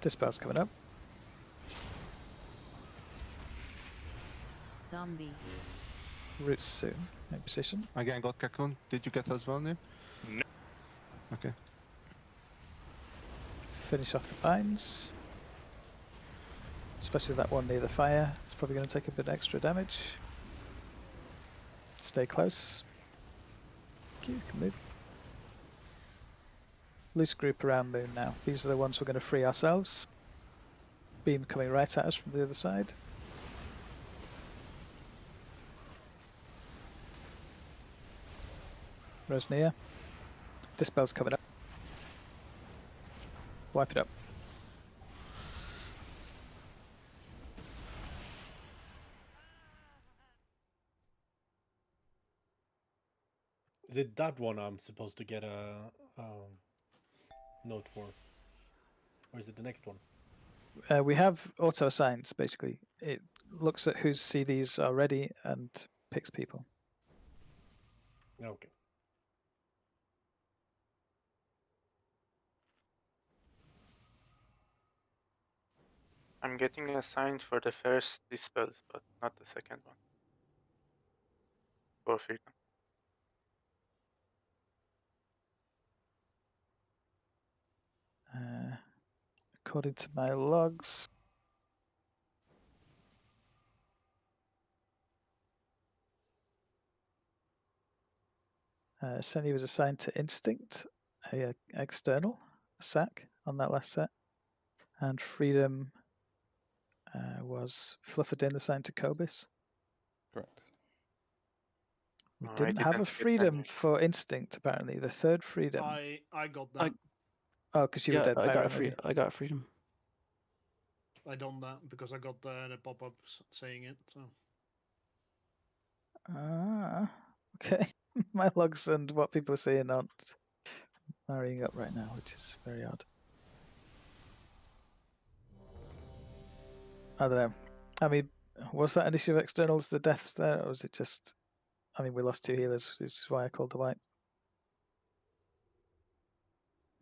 Dispel's coming up. Zombie. Roots soon. In position. Again, got Cocoon. Did you get as well, Nim? No. Okay. Finish off the vines. Especially that one near the fire. It's probably going to take a bit extra damage. Stay close. You can move. Loose group around Moon now. These are the ones we're going to free ourselves. Beam coming right at us from the other side. Rosnia. Dispel's coming up. Wipe it up. Is it that one I'm supposed to get a note for? Or is it the next one? We have auto assigns, basically. It looks at whose CDs are ready and picks people. Okay. I'm getting assigned for the first dispel, but not the second one. For freedom. According to my logs, Senny was assigned to Instinct, a external sack on that last set, and Freedom was Flufferdin assigned to Cobus. Correct. We I didn't have a didn't get Freedom any. for Instinct, apparently. The third Freedom. I got that. Oh, because you were dead. I got Byron, I got freedom. I done that because I got the pop-up saying it. So. Ah, okay. My logs and what people are saying aren't marrying up right now, which is very odd. I don't know. I mean, was that an issue of externals, the deaths there, or was it just... I mean, we lost 2 healers, which is why I called the wipe.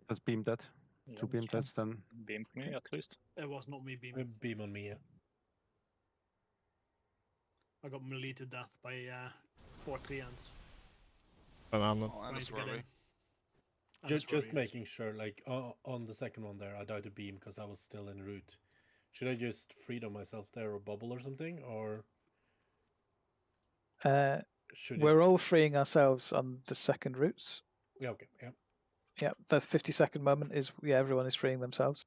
Let's beam that. Yeah, 2 beam you can deaths then. beam me at least. It was not me beaming. Beam on me, yeah. I got melee to death by 4 3-hands. Banana. Oh, and a swirly. Just making sure, like, on the second one there, I died to beam because I was still en route. Should I just freedom myself there or bubble or something, or should We're all freeing ourselves on the second routes. Yeah, okay, yeah. Yeah, the 50-second moment is, yeah, everyone is freeing themselves.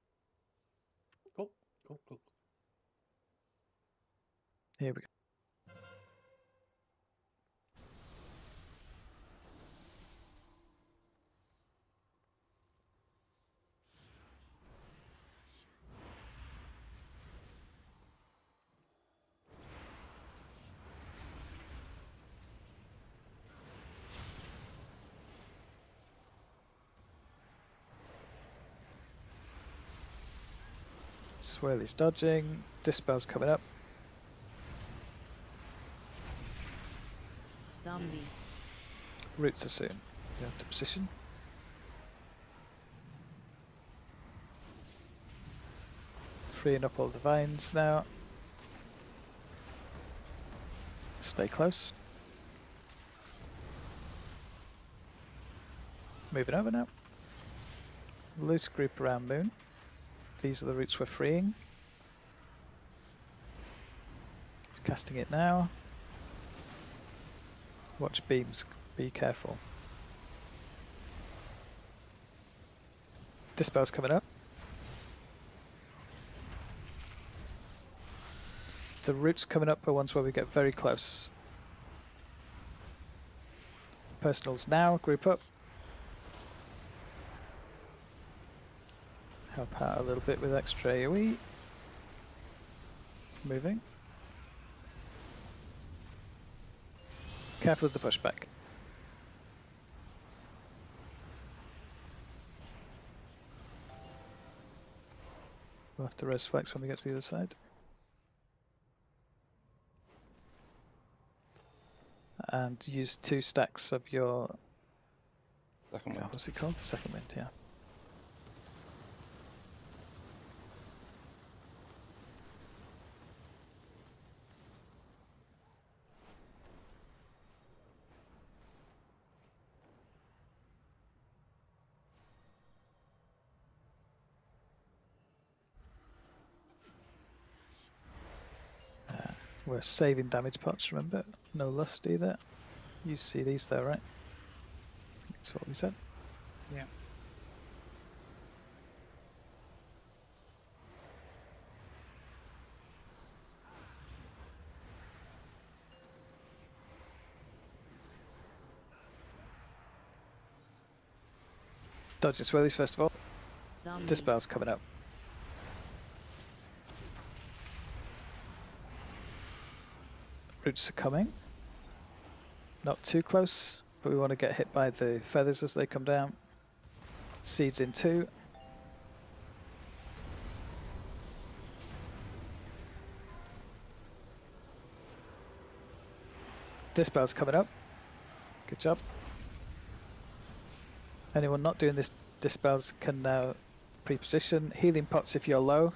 Cool. Here we go. Swirly's dodging. Dispel's coming up. Zombie. Roots are soon. Go to position. Freeing up all the vines now. Stay close. Moving over now. Loose group around Moon. These are the routes we're freeing. He's casting it now. Watch beams. Be careful. Dispel's coming up. The routes coming up are ones where we get very close. Personals now. Group up. Help out a little bit with extra AoE. Moving. Careful of the pushback. We'll have to res flex when we get to the other side. And use 2 stacks of your... Second one. What's it called? Second wind, yeah. We're saving damage pots, remember? No lust either. You see these though, right? That's what we said. Yeah. Dodge and swirlies first of all. Zombie. Dispel's coming up. Roots are coming. Not too close, but we want to get hit by the feathers as they come down. Seeds in 2. Dispel's coming up. Good job. Anyone not doing this dispels can now pre-position. Healing pots if you're low.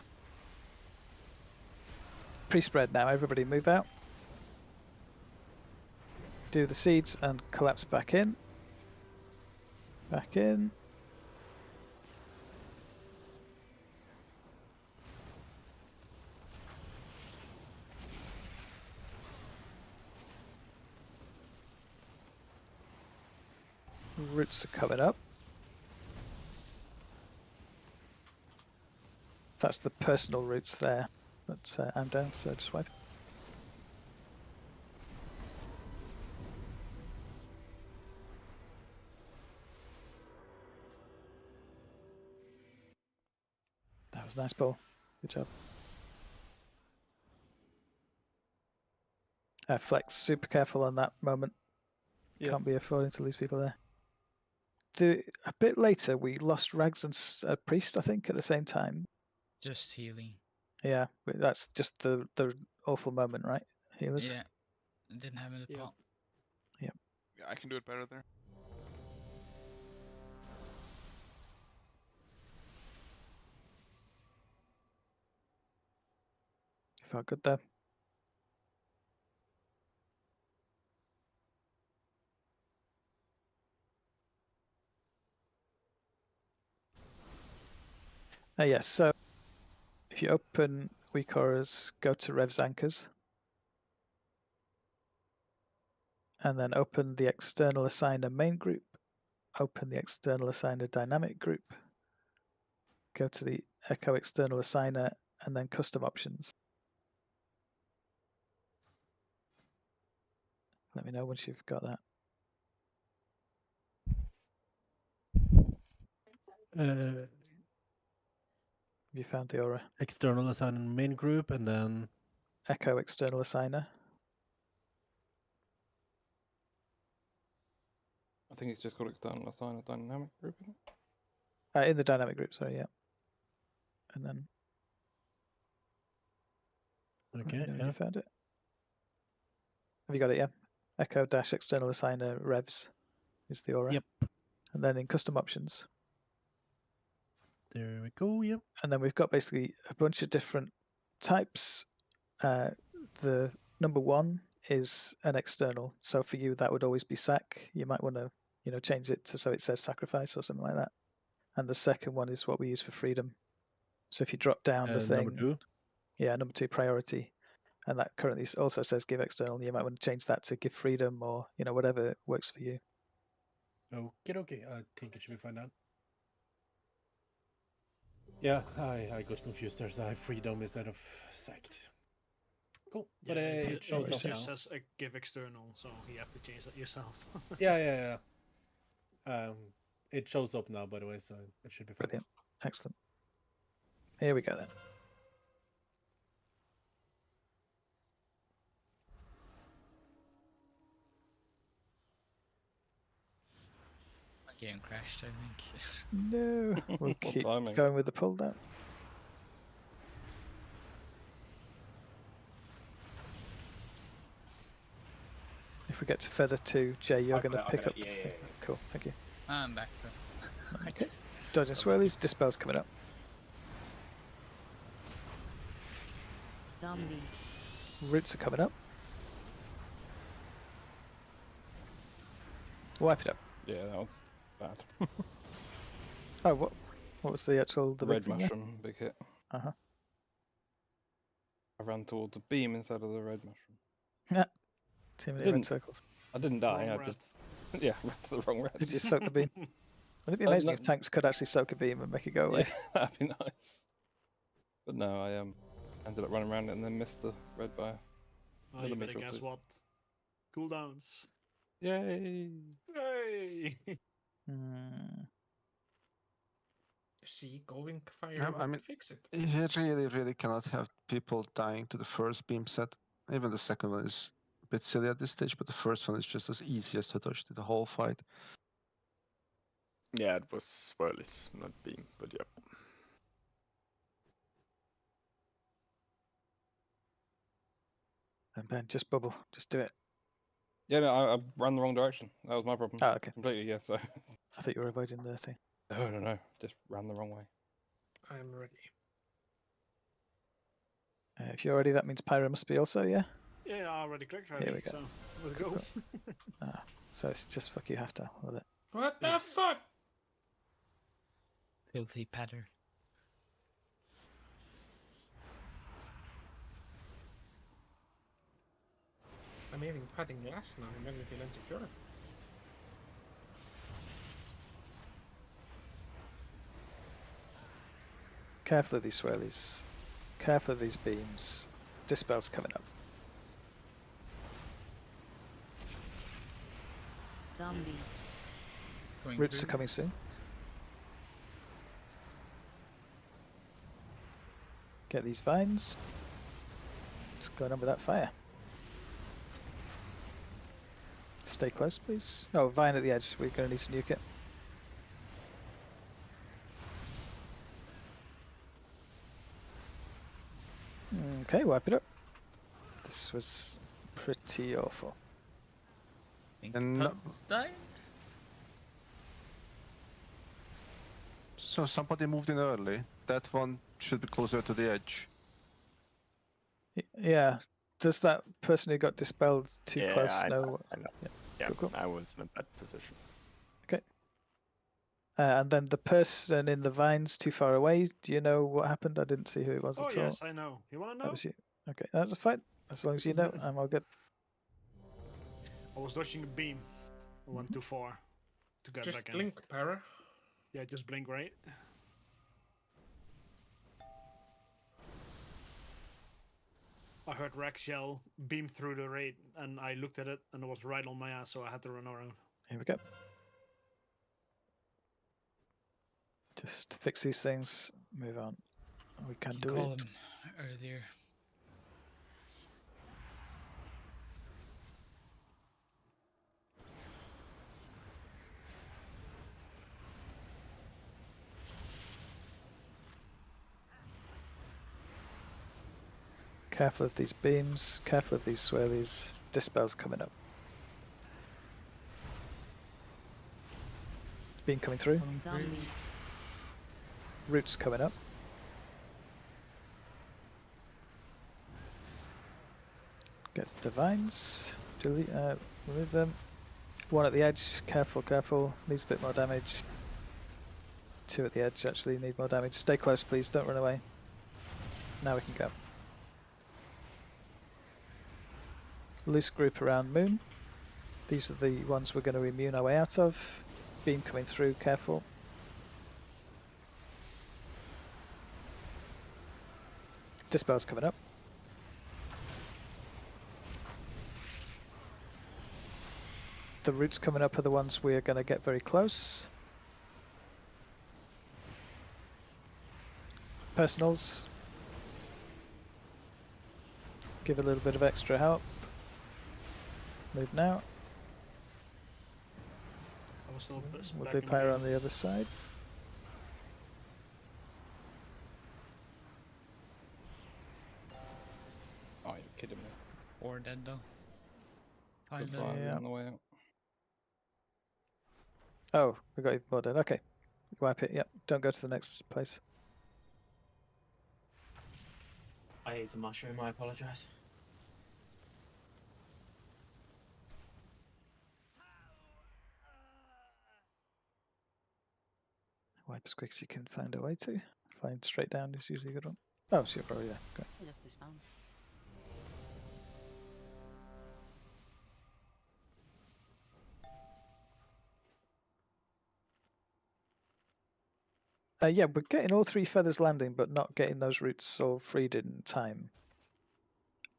Pre-spread now, everybody move out. Do the seeds and collapse back in. Back in. Roots are coming up. That's the personal roots there. But I'm down, so just wipe. That was a nice ball. Good job. Flex, super careful on that moment. Yeah. Can't be affording to lose people there. A bit later, we lost Rags and Priest, I think, at the same time. Just healing. Yeah, but that's just the awful moment, right? Healers. Yeah. Didn't have any Yeah. pot. Yeah, I can do it better there. Felt good there. Yes, so if you open weak auras, go to Rev's Anchors. And then open the external assigner main group. Open the external assigner dynamic group. Go to the Echo external assigner and then custom options. Let me know once you've got that. Have you found the aura? External assign main group and then Echo external assigner. I think it's just called external assign a dynamic group, isn't it? In the dynamic group, sorry, yeah. And then okay, let me know when yeah. you found it. Have you got it? Yeah. Echo dash external assigner revs is the aura. Yep. And then in custom options. There we go, yep. And then we've got basically a bunch of different types. The number 1 is an external. So for you, that would always be sac. You might want to, change it to so it says sacrifice or something like that. And the second one is what we use for freedom. So if you drop down the thing, Number 2. Yeah, number 2 priority, and that currently also says give external. You might want to change that to give freedom or whatever works for you. Okay. I think it should be fine now. Yeah, I got confused there. So I have freedom instead of sect. Cool, but it shows up It now. just says give external, so you have to change that yourself. Yeah. It shows up now, by the way, so it should be fine. Brilliant, excellent. Here we go then. My game crashed, I think. No, we'll keep timing. going with the pull down. If we get to feather 2, Jay, you're going to pick up. Yeah. Cool, thank you. I'm back though. Okay. Dodging swirlies, dispel's coming up. Zombie. Roots are coming up. Wipe it up. Yeah, that was bad. Oh, what was the actual Red big thing there? mushroom, big hit. Uh-huh. I ran towards a beam instead of the red mushroom. Too many red Didn't- circles. I didn't die. Wrong I rat. just yeah ran to the wrong red. Did you soak the beam? Would it be Uh, amazing no- if tanks could actually soak a beam and make it go away? Yeah, that'd be nice. But no, I ended up running around it and then missed the red by. Oh, you better Millimeter or guess two. what? Cooldowns. Yay! Hey! Hmm. See, going fire Yeah, I won't mean- fix it. You really cannot have people dying to the first beam set. Even the second one is a bit silly at this stage, but the first one is just as easy as to dodge to the whole fight. Yeah, it was swirlies, not beam, but yeah. And Ben, just bubble. Just do it. Yeah, no, I ran the wrong direction. That was my problem. Oh, okay. Completely, yeah. So I thought you were avoiding the thing. no, just ran the wrong way. I'm ready. If you're ready, that means Pyro must be also, yeah? Yeah, I already clicked Here ready, we go. so let's go. So it's just fuck you have to with it. What the Yes. fuck? Filthy patter. I'm even padding glass now and then feel insecure. Careful of these swirlies. Careful of these beams. Dispel's coming up. Zombie. Going Roots are through. coming soon. Get these vines. What's going on with that fire? Stay close, please. Oh, vine at the edge. We're going to need to nuke it. Okay, wipe it up. This was pretty awful. Think And no- Pug's dying? So somebody moved in early. That one should be closer to the edge. Yeah. Does that person who got dispelled too Yeah, close I know? know. Yeah, Yeah, cool. I was in a bad position. And then the person in the vines too far away. Do you know what happened? I didn't see who it was Oh at all. yes, I know. You wanna That know? was you. Okay, that's fine. As long as you know, I'm all good. I was dodging a beam. I went too far to get Just back in. blink, para. Yeah, just blink right. I heard Rex yell, beam through the raid, and I looked at it, and it was right on my ass, so I had to run around. Here we go. Just fix these things. Move on. We can You do call it. him earlier. Careful of these beams. Careful of these swirlies. Dispel's coming up. Beam coming through. Zombie. Roots coming up. Get the vines. Delete. Remove them. One at the edge. Careful, careful. Needs a bit more damage. Two at the edge actually need more damage. Stay close, please. Don't run away. Now we can go. Loose group around Moon. These are the ones we're going to immune our way out of. Beam coming through. Careful. Dispel's coming up. The roots coming up are the ones we're going to get very close. Personals. Give a little bit of extra help. Move now. I was still We'll back do in the pyro game. on the other side. Oh, you're kidding me. Or dead though. Good Finally. fire Yeah. on the way out. Oh, we got even more dead. Okay. Wipe it. Yep. Don't go to the next place. I ate a mushroom, I apologise. Wipe as quick as you can find a way to. Flying straight down is usually a good one. Oh, sure, probably, yeah. Great. He lost his phone. Yeah, we're getting all 3 feathers landing, but not getting those roots all freed in time.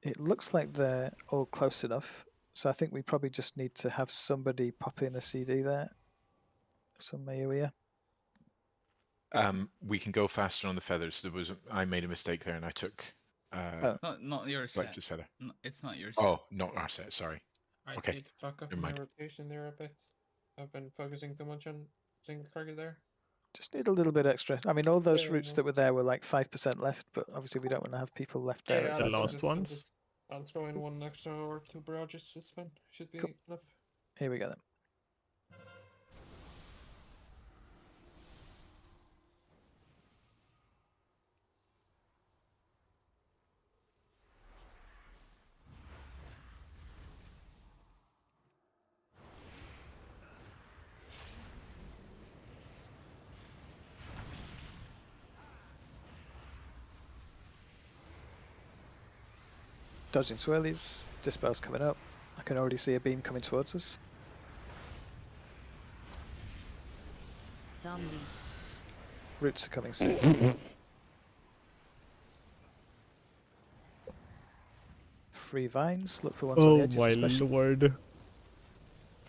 It looks like they're all close enough, so I think we probably just need to have somebody pop in a CD there. Some AoE. We can go faster on the feathers. I made a mistake there, and I took Not your set. Flex's feather. No, it's not your set. Oh, not our set. Sorry. I Okay, did fuck up never my mind. rotation there a bit. I've been focusing too much on single target there. Just need a little bit extra. I mean, all those Yeah, roots that were there were like 5% left, but obviously we don't want to have people left there. Yeah, at The 5%. last ones? I'll throw in one extra or 2 barrages. It's fine. Should be Cool. enough. Here we go then. Dodging swirlies, dispel's coming up. I can already see a beam coming towards us. Zombie. Roots are coming soon. Free vines, look for ones on the Oh edges my especially. lord. There's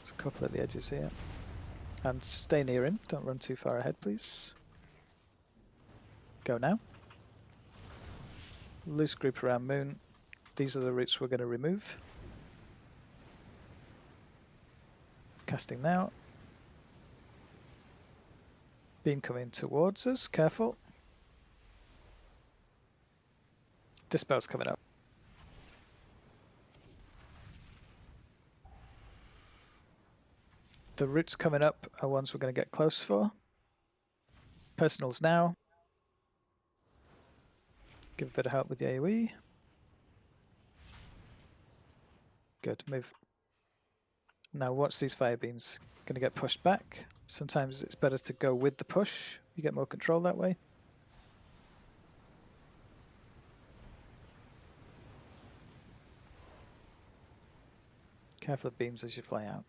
a couple at the edges here. And stay near him, don't run too far ahead please. Go now. Loose group around moon. These are the roots we're going to remove. Casting now. Beam coming towards us, careful. Dispel's coming up. The roots coming up are ones we're going to get close for. Personals now. Give a bit of help with the AoE. Good, move. Now watch these fire beams. Going to get pushed back. Sometimes it's better to go with the push. You get more control that way. Careful of beams as you fly out.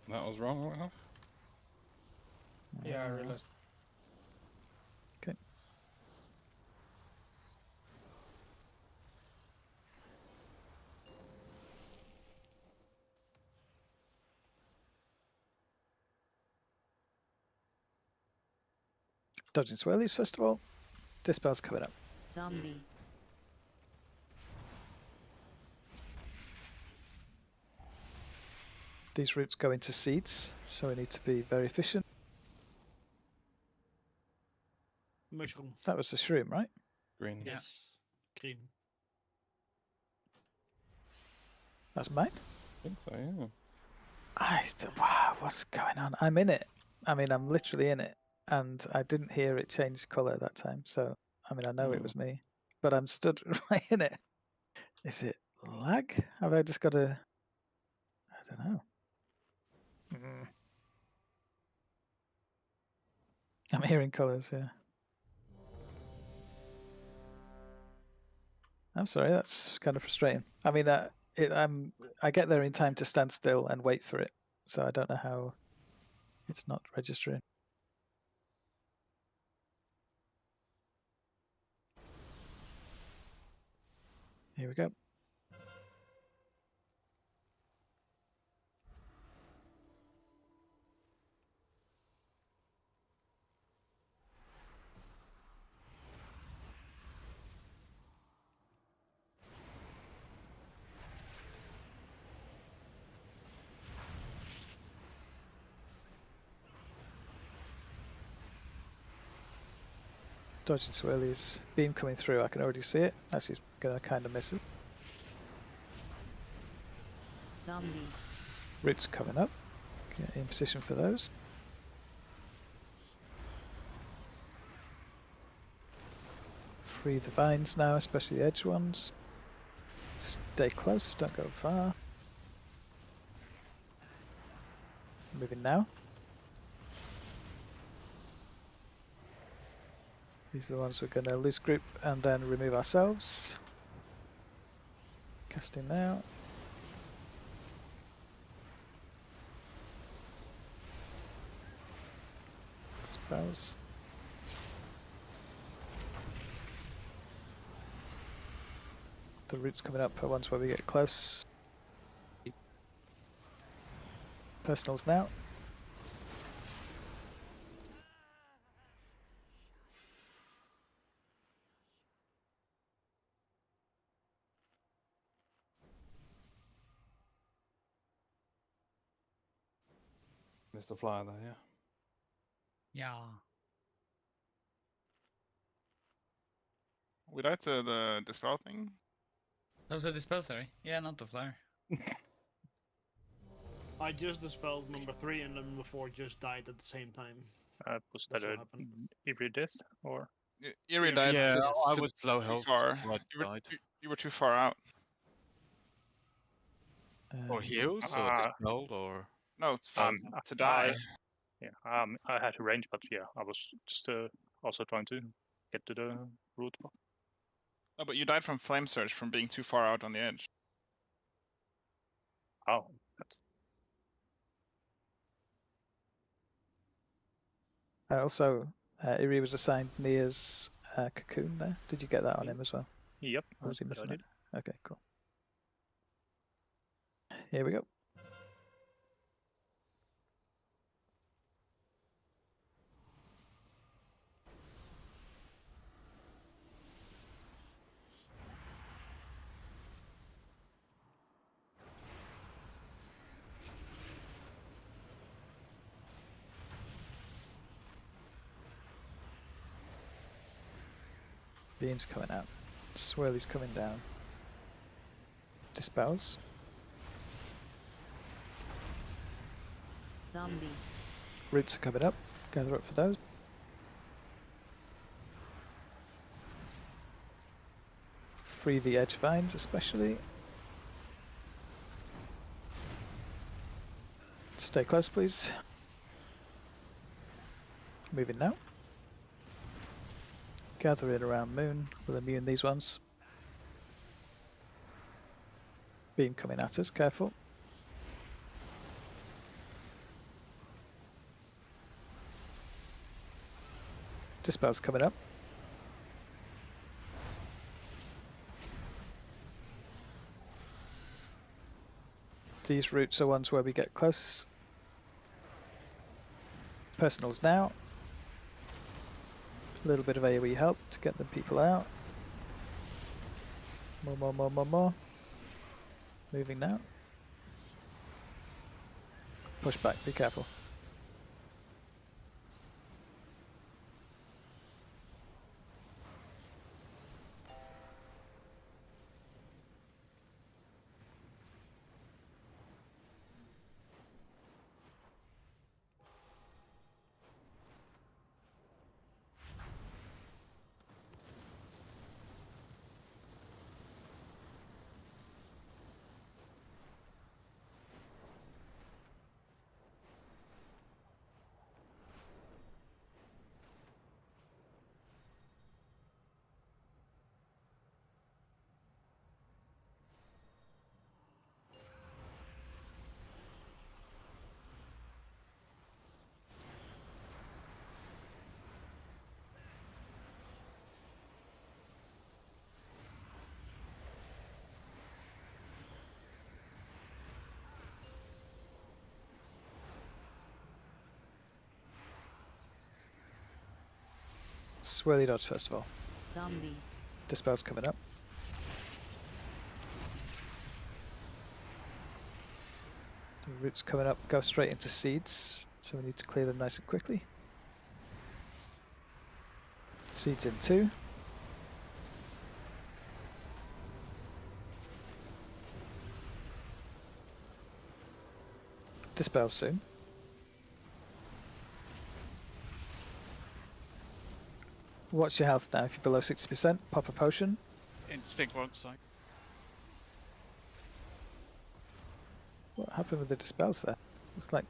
That was wrong, what happened? Yeah, I realized. Okay. Dodging swirlies first of all. Dispel's coming up. Zombie. These roots go into seeds, so we need to be very efficient. Mushroom. That was the shroom, right? Green. Yes. Green. That's mine? I think so, yeah. Wow, what's going on? I'm in it. I mean, I'm literally in it. And I didn't hear it change colour that time. So, I mean, I know it was me. But I'm stood right in it. Is it lag? Have I just got to... I don't know. I'm hearing colours, yeah. I'm sorry, that's kind of frustrating. I mean, I get there in time to stand still and wait for it, so I don't know how it's not registering. Here we go. Dodging swirlies. Beam coming through, I can already see it. Actually, it's going to kind of miss it. Zombie. Roots coming up. Get in position for those. Free the vines now, especially the edge ones. Stay close, don't go far. Moving now. These are the ones we're going to loose group and then remove ourselves. Casting now. Spells. The roots coming up are ones where we get close. Personals now. Mr. Flyer there, yeah. Yeah. We died to the dispel thing? That was a dispel, sorry. Yeah, not the flyer. I just dispelled number 3 and number 4 just died at the same time. Was That's that what a happened. Eerie death or? Eerie died Yeah, just I to was low too health. far. So I died. You were too far out. Or heals, or dispelled, or No, to die. I had a range, but yeah, I was just also trying to get to the root. No, but you died from flame surge from being too far out on the edge. Oh, that's... Also, Iri was assigned Nia's cocoon there. Did you get that on him as well? Yep. Or was he I missing did. it? Okay, cool. Here we go. Beam's coming out. Swirly's coming down. Dispels. Zombie. Roots are coming up. Gather up for those. Free the edge vines especially. Stay close please. Moving now. Gather in around Moon. We'll immune these ones. Beam coming at us, careful. Dispel's coming up. These roots are ones where we get close. Personals now. A little bit of AoE help to get the people out. More. Moving now. Push back, be careful. Swirly dodge first of all. Zombie. Dispel's coming up. The roots coming up go straight into seeds, so we need to clear them nice and quickly. Seeds in 2. Dispel soon. what's your health now? If you're below 60%, pop a potion. Instinct won't strike. What happened with the dispels there? It's like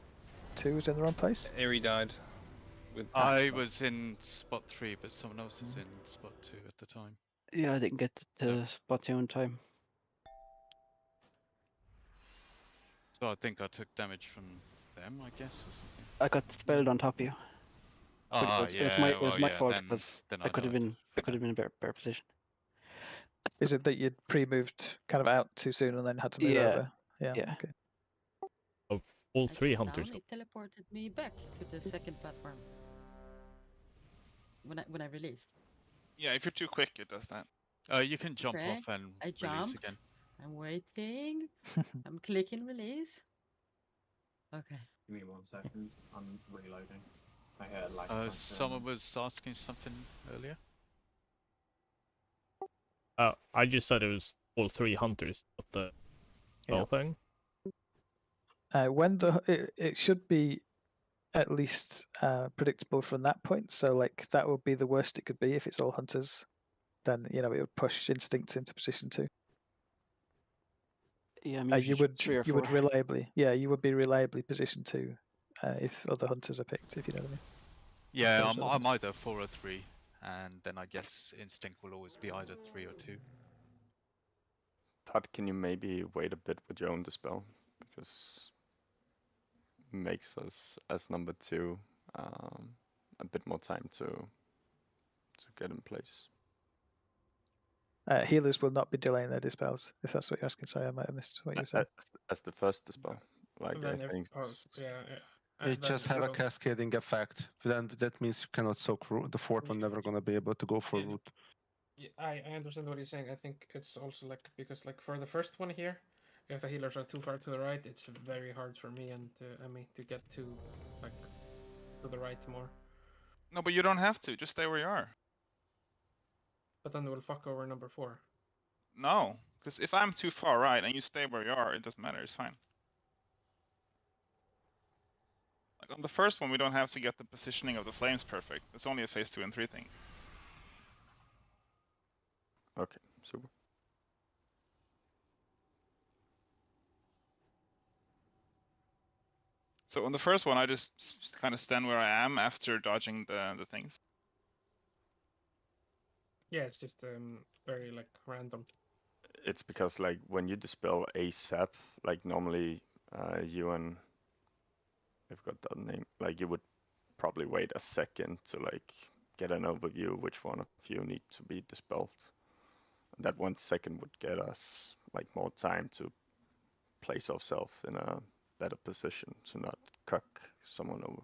2 was in the wrong place. Eerie died. With I was in spot 3, but someone else was in spot 2 at the time. Yeah, I didn't get to spot 2 in time. So I think I took damage from them, I guess, or something. I got spelled on top of you. But it was my fault because then I could have been in a better position. Is it that you'd pre-moved kind of out too soon and then had to move over? Yeah. Okay. Oh, all 3 hunters. It teleported me back to the second platform when I released. Yeah, if you're too quick, it does that. You can jump off and I release jumped. again. I'm waiting. I'm clicking release. Okay. Give me 1 second. I'm reloading. I heard like. Someone was asking something earlier. I just said it was all 3 hunters, not the whole thing. When it should be at least predictable from that point. So like that would be the worst it could be if it's all hunters. Then it would push instincts into position 2. Yeah, you would reliably, you would be reliably position 2 if other hunters are picked. If you know what I mean. Yeah, I'm either 4 or 3, and then I guess instinct will always be either 3 or 2. Pat, can you maybe wait a bit with your own dispel, because makes us as number 2 a bit more time to get in place. Healers will not be delaying their dispels, if that's what you're asking. Sorry, I might have missed what you were saying. As the first dispel, like I think. You just have a cascading effect. Then that means you cannot soak root. The 4th one never gonna be able to go for root. Yeah, I understand what you're saying. I think it's also like because like for the first one here, if the healers are too far to the right, it's very hard for me and to get to the right more. No, but you don't have to. Just stay where you are. But then they will fuck over number 4. No, because if I'm too far right and you stay where you are, it doesn't matter. It's fine. Like on the first one, we don't have to get the positioning of the flames perfect. It's only a phase 2 and 3 thing. Okay, super. So on the first one, I just kind of stand where I am after dodging the things. Yeah, it's just very like random. It's because like when you dispel a sap, like normally you and I've got that name, like you would probably wait a second to like get an overview which one of you need to be dispelled. And that 1 second would get us like more time to place ourselves in a better position to not cuck someone over.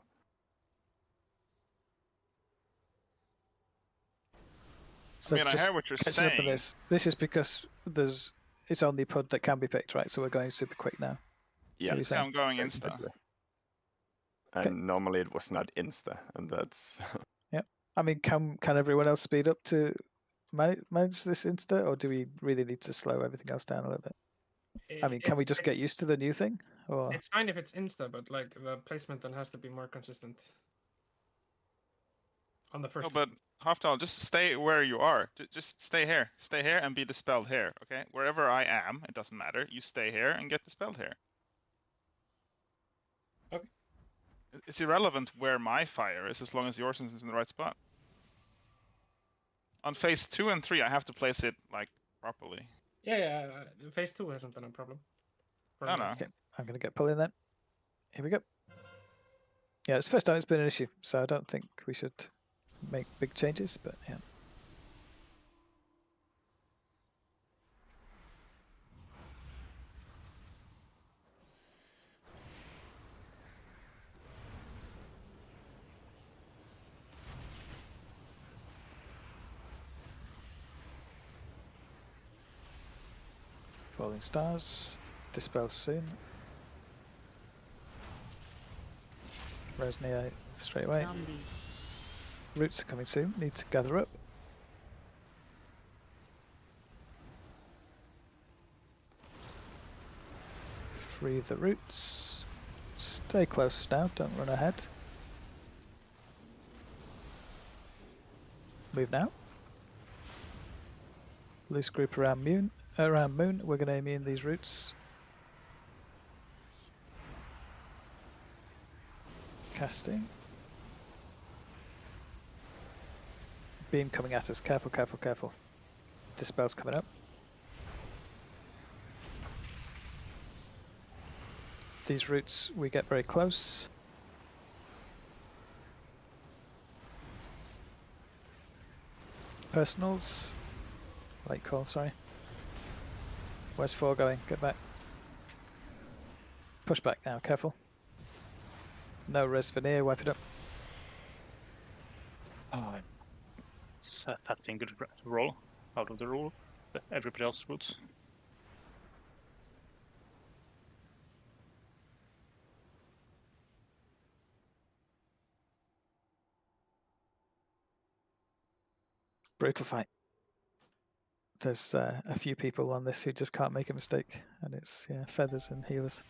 So I mean, I hear what you're saying. This is because it's only PUD that can be picked, right? So we're going super quick now. Yeah, I'm going insta. And normally it was not insta, and that's. Yeah, I mean, can everyone else speed up to manage this insta, or do we really need to slow everything else down a little bit? I mean, can we just get used to the new thing? Or it's fine if it's insta, but like the placement then has to be more consistent. On the first. No, but Haftal, just stay where you are. Just stay here and be dispelled here. Okay, wherever I am, it doesn't matter. You stay here and get dispelled here. Okay. It's irrelevant where my fire is as long as yours is in the right spot. On phase 2 and 3, I have to place it like properly. Yeah. Phase 2 hasn't been a problem. No. Okay, I'm gonna get pulling then. Here we go. Yeah, it's the first time it's been an issue, so I don't think we should make big changes, but yeah. Falling stars, dispel soon. Resnea straight away. Roots are coming soon, need to gather up. Free the roots. Stay close now, don't run ahead. Move now. Loose group around Moon. We're going to immune these roots. Casting. Beam coming at us. Careful, careful, careful. Dispel's coming up. These roots, we get very close. Personals. Late call, sorry. Where's 4 going? Get back. Push back now, careful. No res veneer, wipe it up. Oh, it's a fat fingered roll out of the rule. Everybody else roots. Brutal fight. There's a few people on this who just can't make a mistake, and it's feathers and healers.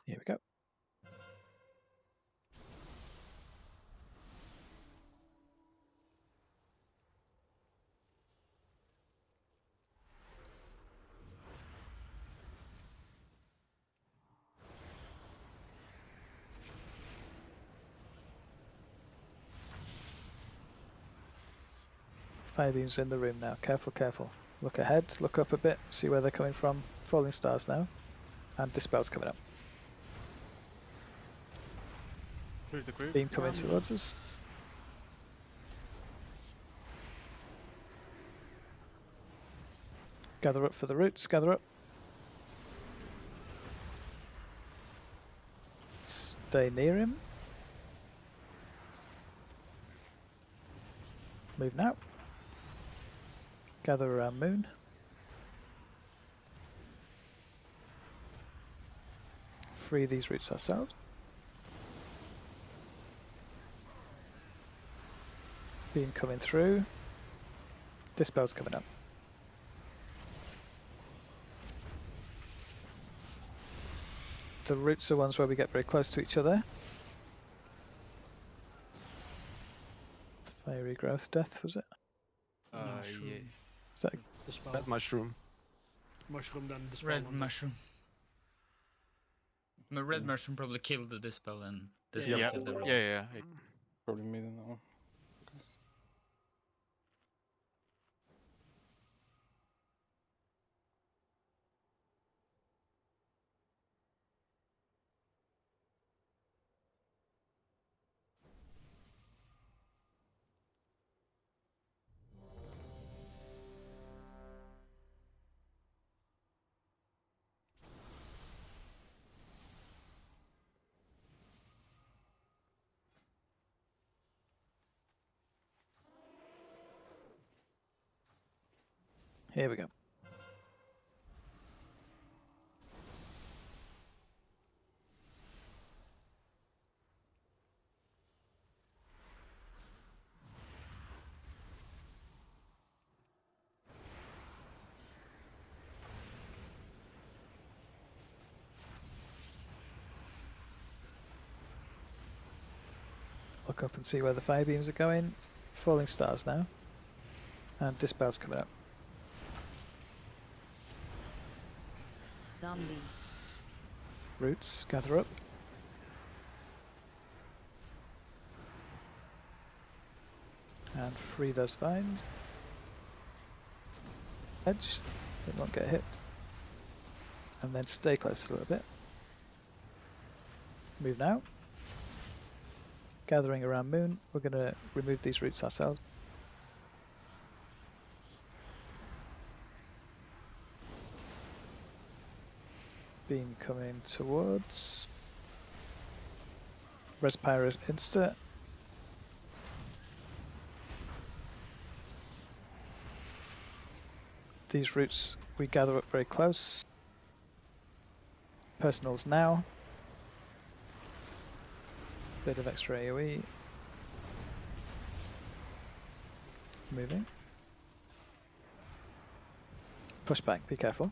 Here we go. Fire beams in the room now. Careful, careful. Look ahead, look up a bit, see where they're coming from. Falling stars now. And Dispel's coming up. Through the group. Beam coming towards us. Gather up for the roots, gather up. Stay near him. Move now. Gather around Moon. Free these roots ourselves. Beam coming through. Dispel's coming up. The roots are ones where we get very close to each other. Fiery growth death, was it? Yeah. Is that Dispel. That mushroom. Mushroom then dispel. Red mushroom. The red mushroom probably killed the dispel and dispel Yeah, killed the red. yeah. Probably me in that one. Here we go. Look up and see where the fire beams are going. Falling stars now. And Dispel's coming up. Zombie. Roots, gather up. And free those vines. Edge, they won't get hit. And then stay close a little bit. Move now. Gathering around Moon, we're going to remove these roots ourselves. Beam coming towards. Respire Insta. These roots we gather up very close. Personals now. Bit of extra AoE. Moving. Push back, be careful.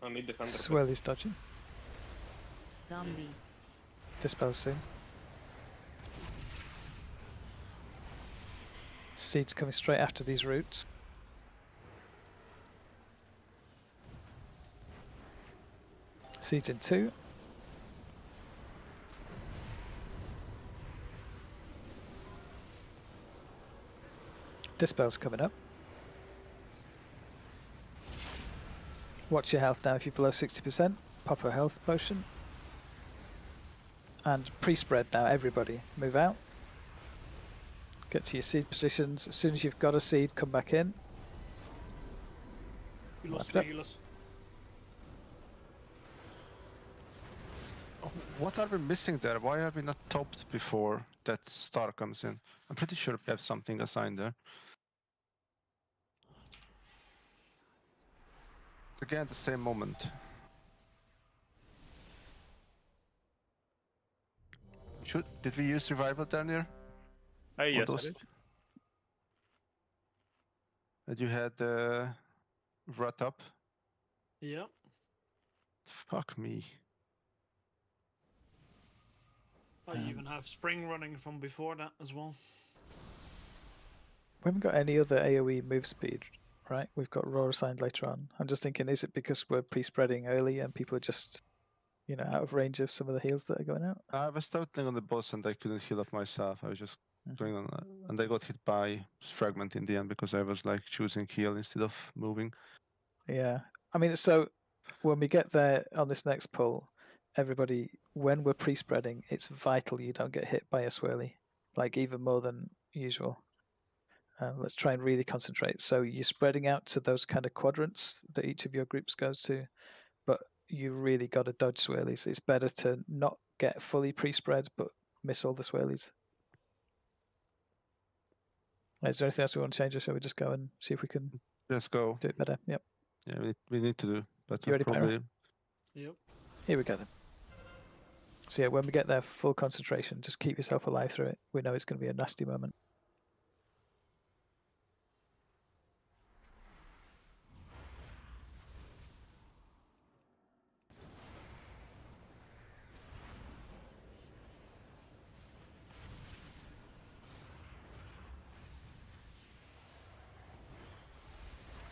I need defender. Swirly's dodging. Zombie. Dispel soon. Seeds coming straight after these roots. Seeds in 2. Dispel's coming up. Watch your health now. If you're below 60%, pop a health potion. And pre-spread now, everybody. Move out. Get to your seed positions. As soon as you've got a seed, come back in. You lost Wrap it 3 healers. Oh, what are we missing there? Why are we not topped before that star comes in? I'm pretty sure we have something assigned there. Again, at the same moment. Did we use revival down here? Yes, I those... did. And you had Rut up? Yeah. Fuck me. I even have Spring running from before that as well. We haven't got any other AoE move speed, right? We've got Roar assigned later on. I'm just thinking, is it because we're pre-spreading early and people are just, you know, out of range of some of the heals that are going out? I was toteling on the boss and I couldn't heal up myself. I was just going on, and I got hit by fragment in the end because I was like choosing heal instead of moving. Yeah, I mean, so when we get there on this next pull, everybody, when we're pre-spreading, it's vital you don't get hit by a swirly, like even more than usual. Let's try and really concentrate. So you're spreading out to those kind of quadrants that each of your groups goes to, but you really got to dodge swirlies. It's better to not get fully pre-spread, but miss all the swirlies. Is there anything else we want to change, or shall we just go and see if we can Let's go. do it better? Yep. Yeah, we need to do better. You ready, probably. Pyro? Yep. Here we go then. So yeah, when we get there, full concentration, just keep yourself alive through it. We know it's going to be a nasty moment.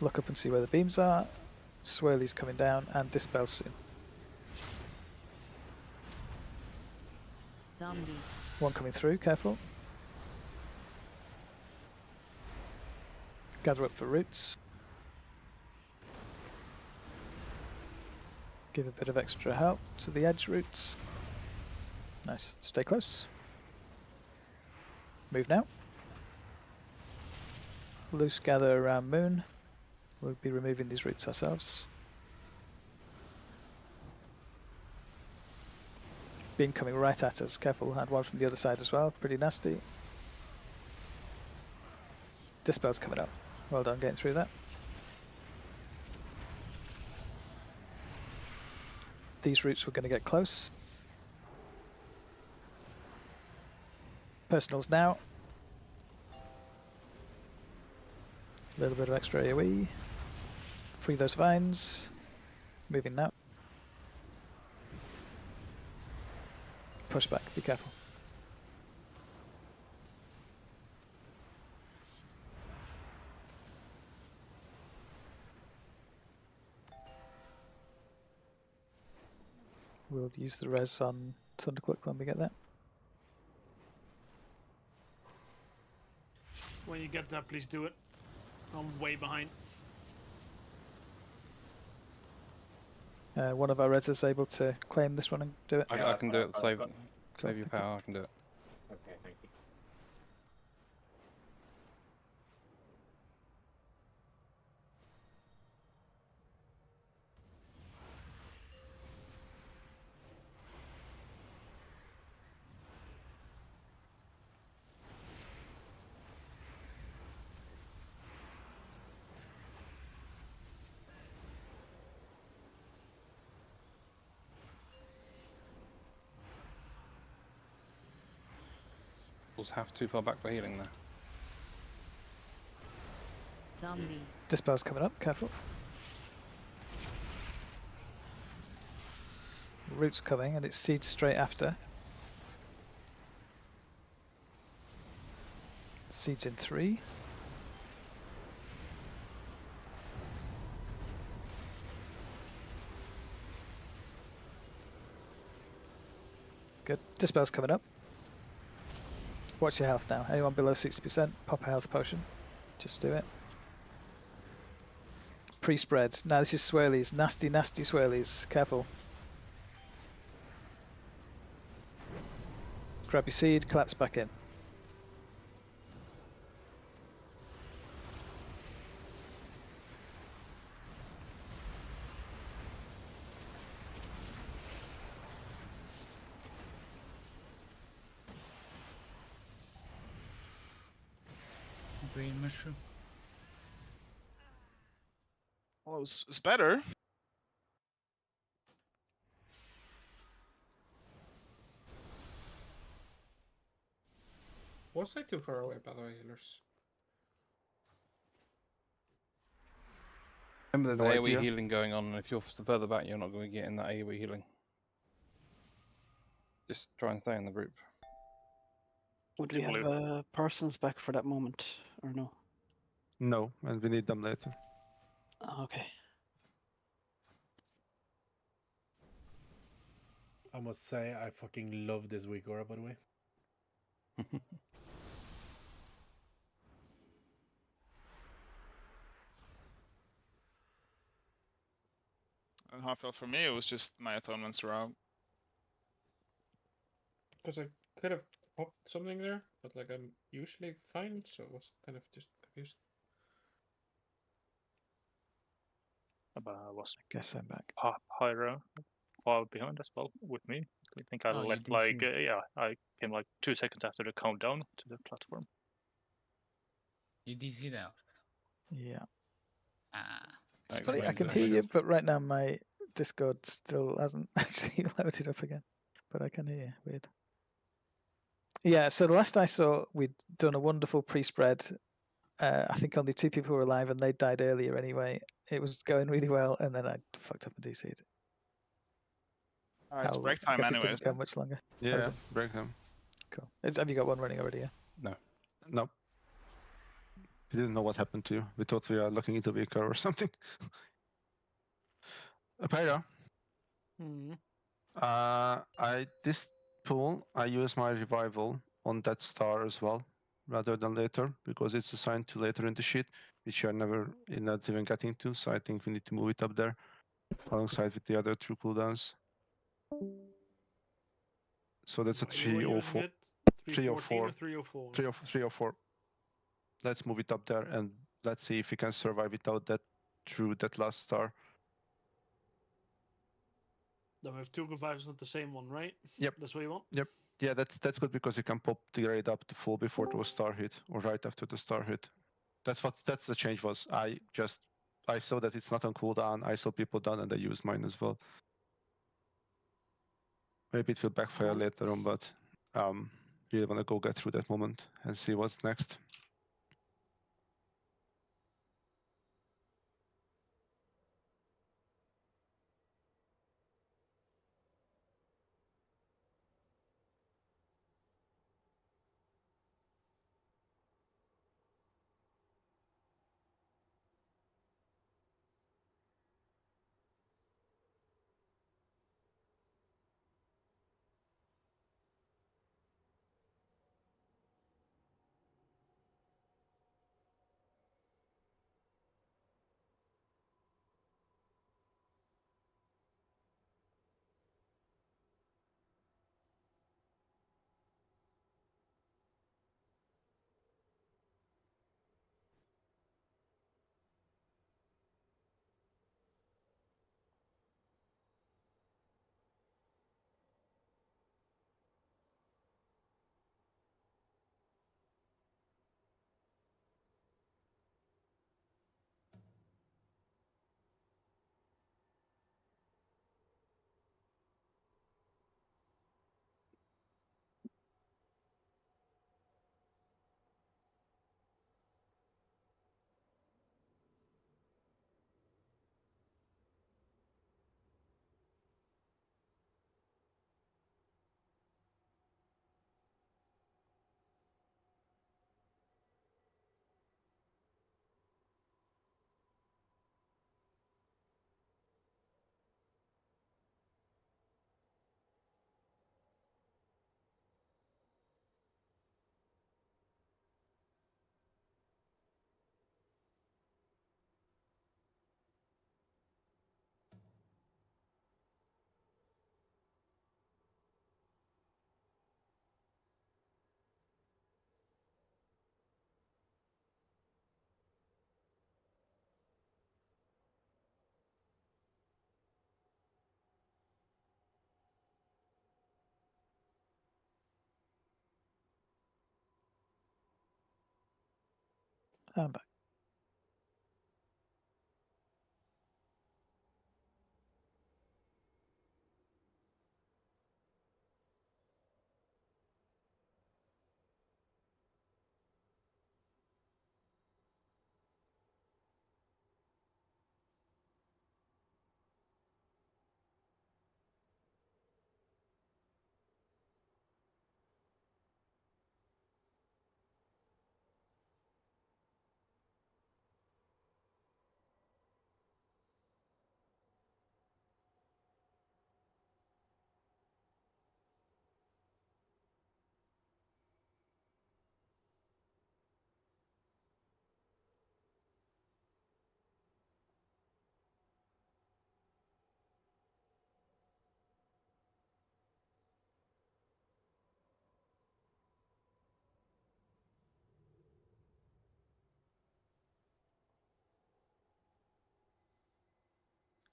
Look up and see where the beams are. Swirly's coming down and dispel soon. Zombie. One coming through, careful. Gather up for roots. Give a bit of extra help to the edge roots. Nice. Stay close. Move now. Loose gather around Moon. We'll be removing these roots ourselves. Beam coming right at us. Careful, and one from the other side as well. Pretty nasty. Dispel's coming up. Well done getting through that. These roots were going to get close. Personals now. A little bit of extra AoE. Free those vines. Moving now. pushback. Be careful. We'll use the res on Thundercloak when we get there. When you get that, please do it. I'm way behind. One of our res is able to claim this one and do it. I can do it. Save your power. I can do it. Okay, thank you. Have too far back for healing there. Zombie. Dispel's coming up, careful. Root's coming and it seeds straight after. Seeds in 3. Good. Dispel's coming up. Watch your health now. Anyone below 60%, pop a health potion. Just do it. Pre-spread. Now this is swirlies. Nasty, nasty swirlies. Careful. Grab your seed, collapse back in. Green mushroom. Well, it's better. Was I too far away, by the way, healers? Remember, there's No AoE idea. healing going on, and if you're further back, you're not going to get in that AoE healing. Just try and stay in the group. Would we have persons back for that moment, or no? No, and we need them later. Okay. I must say, I fucking love this weak aura, by the way. And how it felt for me, it was just my atonements were out. Because I could have popped something there, but like I'm usually fine, so I was kind of just confused. Was I guess I'm back. Pyra far behind as well with me. I think I Oh, you left DC. like I came like 2 seconds after the countdown to the platform. You DC'd out. Yeah. Ah. It's funny, I can hear you, but right now my Discord still hasn't actually loaded up again. But I can hear you. Weird. Yeah, so the last I saw, we'd done a wonderful pre-spread. I think only 2 people were alive and they died earlier anyway. It was going really well, and then I fucked up and DC'd. It's break I time guess it anyway. didn't go much longer. Oh, is Yeah, it? break them. Cool. Have you got one running already? Yeah. No. No. We didn't know what happened to you. We thought we are looking into Vika or something. Pyra. This pool, I use my revival on that star as well, rather than later, because it's assigned to later in the sheet, which you're never not even getting to. So I think we need to move it up there, alongside with the other 2 cooldowns. So that's a 304. 314 or 304? 304. Let's move it up there and let's see if we can survive without that through that last star. Then we have 2 revives, not the same one, right? Yep. That's what you want? Yep. Yeah, that's good because you can pop the grade up to full before the star hit or right after the star hit. That's the change was. I saw that it's not on cooldown. I saw people done and I used mine as well. Maybe it will backfire later on, but really want to go get through that moment and see what's next. I'm back.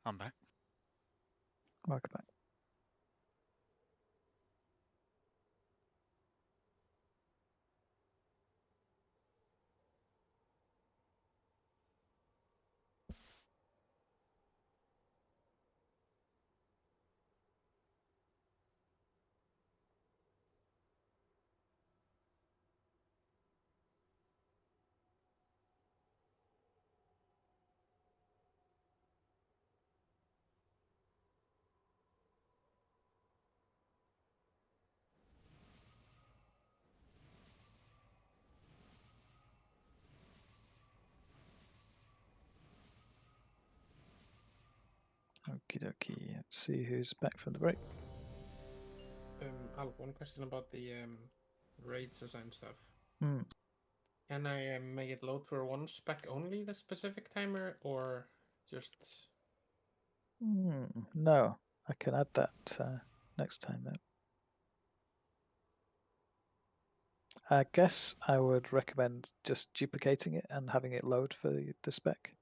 I'm back. Welcome back. Okie dokie. Let's see who's back from the break. Al, one question about the raids assigned stuff. Hmm. Can I make it load for one spec only, the specific timer, or just... No, I can add that next time then. I guess I would recommend just duplicating it and having it load for the spec.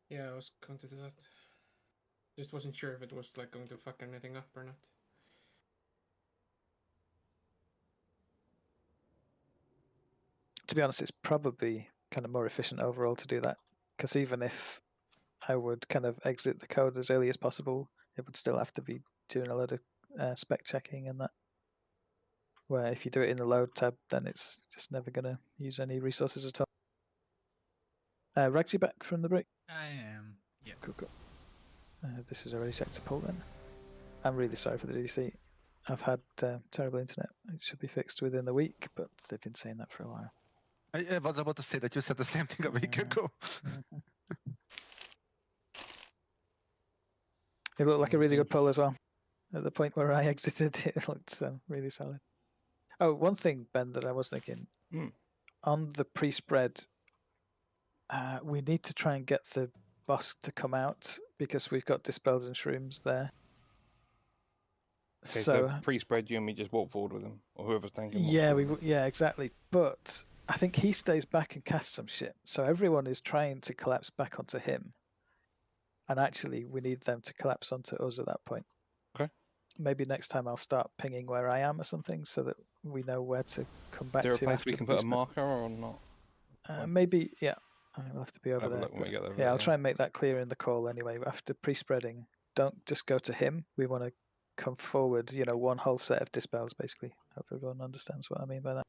Yeah, I was going to do that. Just wasn't sure if it was like going to fuck anything up or not. To be honest, it's probably kind of more efficient overall to do that, because even if I would kind of exit the code as early as possible, it would still have to be doing a lot of spec checking and that. Where if you do it in the load tab, then it's just never going to use any resources at all. Rags, you back from the break? I am. Yeah. Cool. This is already set to pull then. I'm really sorry for the DC. I've had terrible internet. It should be fixed within the week, but they've been saying that for a while. I was about to say that you said the same thing a week ago. It looked like a really good pull as well. At the point where I exited, it looked really solid. Oh, one thing, Ben, that I was thinking. On the pre-spread, we need to try and get the boss to come out because we've got Dispels and Shrooms there. Okay, so pre-spread, you and me just walk forward with him, or whoever's tanking. Yeah, exactly. But I think he stays back and casts some shit. So everyone is trying to collapse back onto him. And actually, we need them to collapse onto us at that point. Okay. Maybe next time I'll start pinging where I am or something so that we know where to come back to. Is there a place we can put a marker or not? Maybe, yeah. We'll have to be over Have a there. look when we get there. Yeah, I'll try and make that clear in the call anyway. After pre-spreading, don't just go to him. We want to come forward, one whole set of dispels, basically. Hope everyone understands what I mean by that.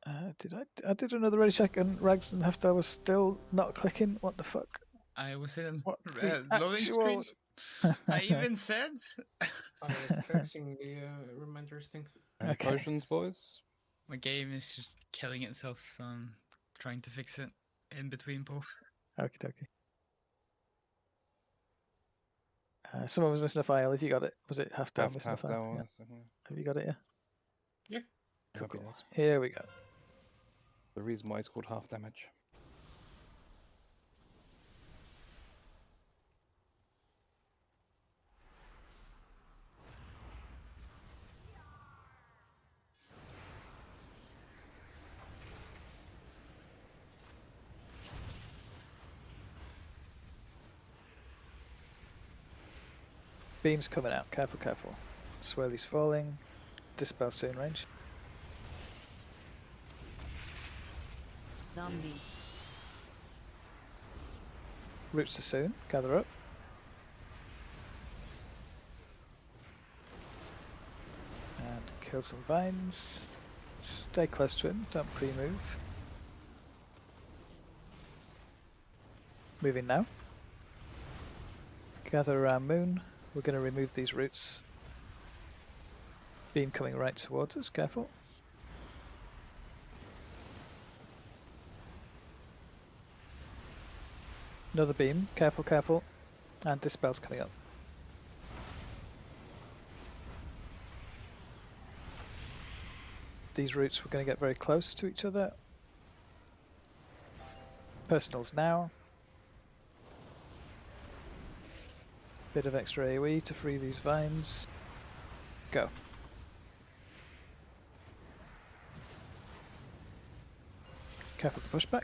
I did another ready check and Rags and Heftar was still not clicking. What the fuck? I was in the loading screen. I even said. I was fixing the reminders thing. Any potions, boys? My game is just killing itself, so I'm trying to fix it in between pulls. Okie dokie. Someone was missing a file. If you got it, was it Half-Down missing a file? Yeah. Have you got it? Yeah. Cool. Here we go. The reason why it's called half damage. Beam's coming out. Careful, careful. Swirly's falling. Dispel soon range. Zombie. Roots are soon. Gather up. And kill some vines. Stay close to him. Don't pre-move. Moving now. Gather around Moon. We're going to remove these roots. Beam coming right towards us. Careful. Another beam. Careful, careful. And Dispel's coming up. These roots we're going to get very close to each other. Personals now. Bit of extra AoE to free these vines. Go. Careful to pushback.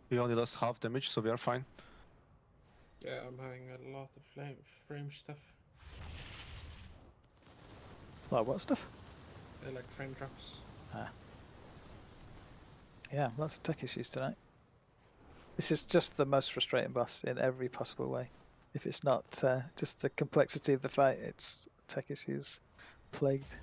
We only lost half damage, so we are fine. Yeah, I'm having a lot of frame stuff. Like what stuff? Like frame drops. Ah. Yeah, lots of tech issues tonight. This is just the most frustrating boss in every possible way. If it's not just the complexity of the fight, it's tech issues plagued.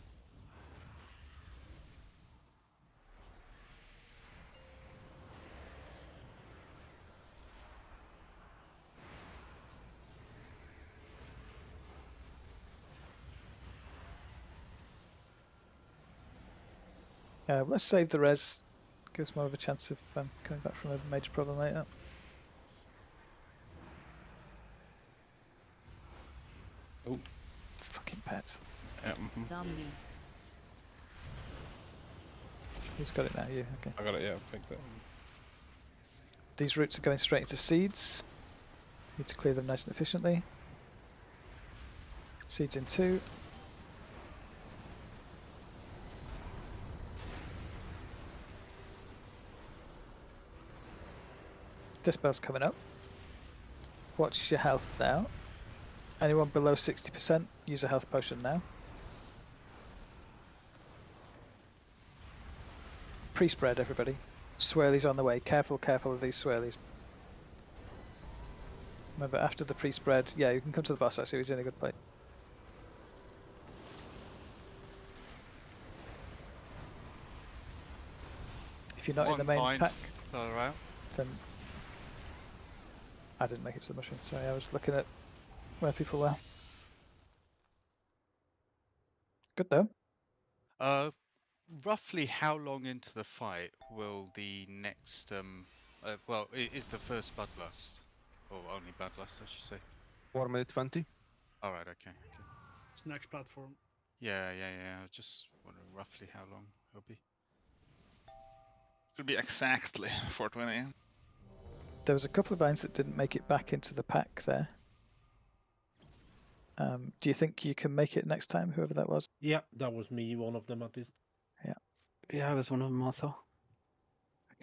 Let's save the res. Gives more of a chance of coming back from a major problem later. Oh. Fucking pets. Zombie. Who's got it now? You? Okay. I got it, yeah, I picked it. These roots are going straight into seeds. Need to clear them nice and efficiently. Seeds in 2. Dispel's coming up. Watch your health now. Anyone below 60%, use a health potion now. Pre-spread, everybody. Swirlies on the way. Careful, careful of these swirlies. Remember, after the pre-spread, yeah, you can come to the boss actually, he's in a good place. If you're not in the main pack, then... I didn't make it to the mushroom, sorry, I was looking at where people were. Good though. Roughly how long into the fight will the next, well, is the first Bloodlust? Or only Bloodlust, I should say. 4 minute 20. Alright, okay. It's next platform. Yeah. I was just wondering roughly how long it'll be. Should be exactly 420. There was a couple of vines that didn't make it back into the pack there. Do you think you can make it next time, whoever that was? Yeah, that was me, one of them at least. Yeah. Yeah, I was one of them also. Okay.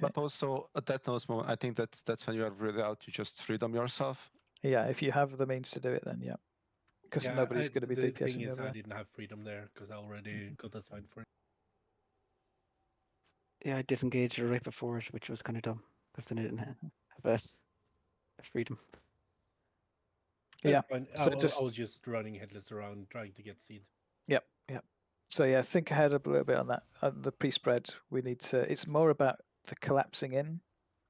But also at that moment, I think that's when you are really out. You just freedom yourself. Yeah, if you have the means to do it, then yeah. Because nobody's going to be DPSing The thing is, over I there. didn't have freedom there because I already got assigned for it. Yeah, I disengaged right before it, which was kind of dumb because then I didn't have a freedom. Yeah, so I was just running headless around trying to get seed. Yep. So yeah, think ahead a little bit on that. The pre-spread, we need to. It's more about the collapsing in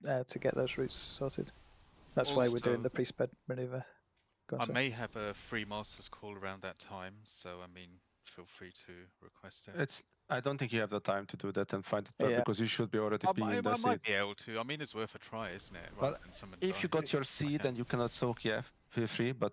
to get those routes sorted. That's why we're doing the pre-spread maneuver. I may have a free master's call around that time, so I mean, feel free to request it. I don't think you have the time to do that and find it because you should be already being in the I seed. might be able to. I mean, it's worth a try, isn't it? Well, if you got your seed and you cannot soak, yeah, feel free. But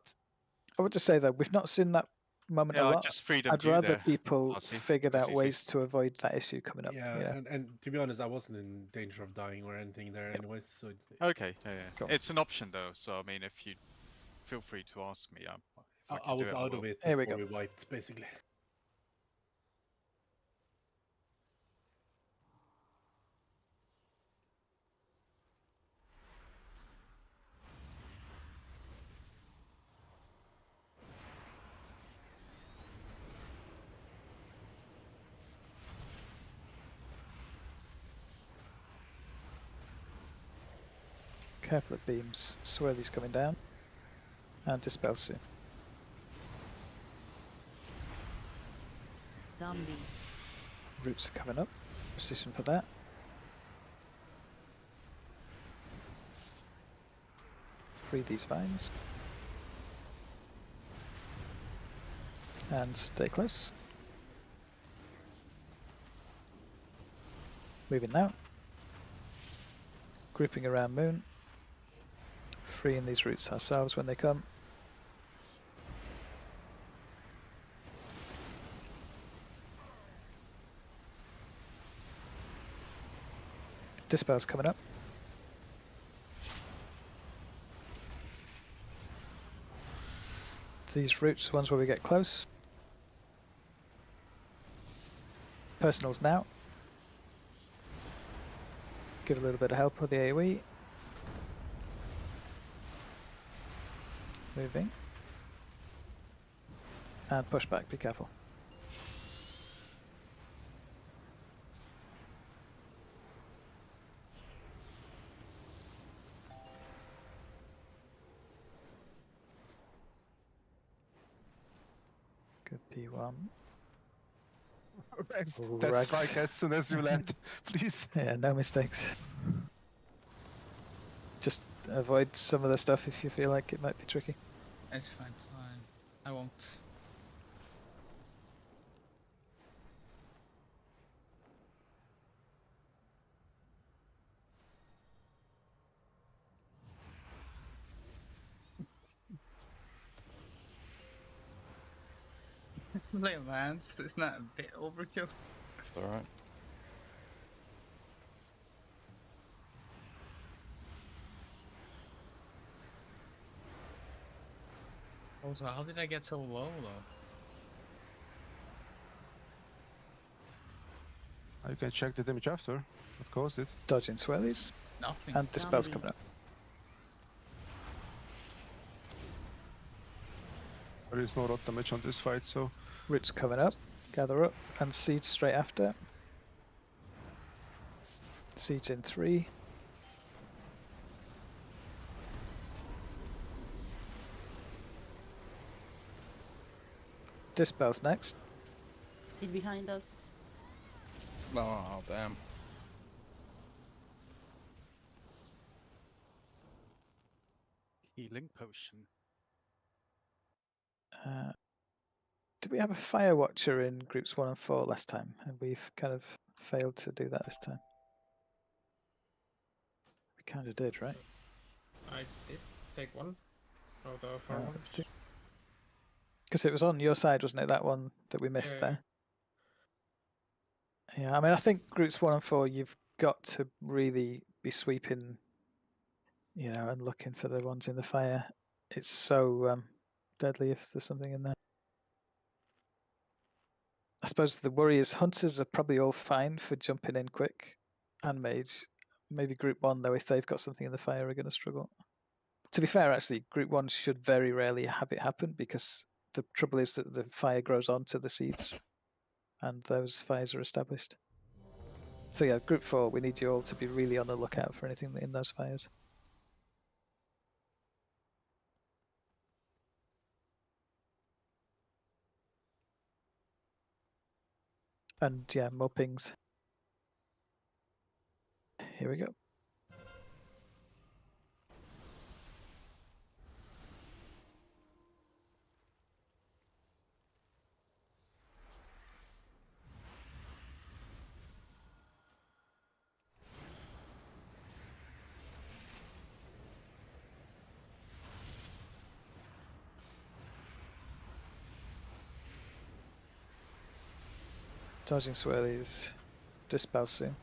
I would just say that we've not seen that moment a lot. I'd rather people figured out ways to avoid that issue coming up. Yeah, and to be honest, I wasn't in danger of dying or anything there anyways. So okay, yeah. Cool. It's an option though, so I mean, if you feel free to ask me. I was out of it before we wiped, basically. Careful of beams. Swirly's coming down. And dispel soon. Zombie. Roots are coming up. Position for that. Free these vines. And stay close. Moving now. Grouping around Moon. Freeing these roots ourselves when they come. Dispel's coming up. These roots, ones where we get close. Personals now. Give a little bit of help with the AoE. Moving. And push back, be careful. Good P1. That's strike as soon as you land, please. Yeah, no mistakes. Just avoid some of the stuff if you feel like it might be tricky. It's fine. I won't. Play Lance, isn't that a bit overkill? It's alright. Also, how did I get so low though? You can check the damage after. What caused it? Dodging swirlies. Nothing. And dispel's coming up. There is no rot damage on this fight, so... Roots coming up. Gather up. And seeds straight after. Seeds in 3. Dispel's next. He's behind us. Oh, damn. Healing potion. Did we have a fire watcher in groups 1 and 4 last time? And we've kind of failed to do that this time. We kind of did, right? I did take one of the far ones. Because it was on your side, wasn't it? That one that we missed there. Yeah, I mean, I think groups 1 and 4, you've got to really be sweeping, you know, and looking for the ones in the fire. It's so deadly if there's something in there. I suppose the worry is hunters are probably all fine for jumping in quick, and mage. Maybe group 1 though, if they've got something in the fire, are going to struggle. To be fair, actually, group 1 should very rarely have it happen because the trouble is that the fire grows onto the seeds, and those fires are established. So yeah, group 4, we need you all to be really on the lookout for anything in those fires. And yeah, more pings. Here we go. Dodging swirlies. Dispel soon.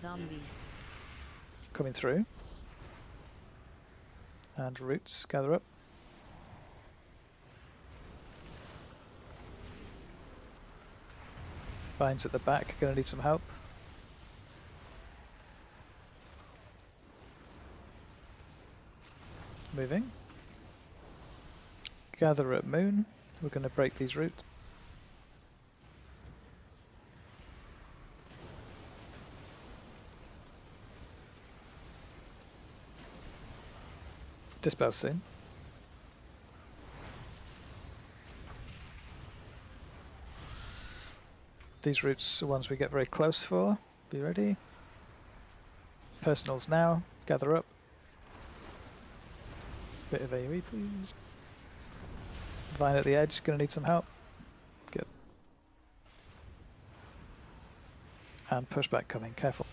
Zombie. Coming through. And roots, gather up. Vines at the back, gonna need some help. Moving. Gather at Moon. We're gonna break these roots. Dispel soon. These routes are ones we get very close for. Be ready. Personals now. Gather up. Bit of AoE, please. Vine at the edge. Gonna need some help. Good. And pushback coming. Careful.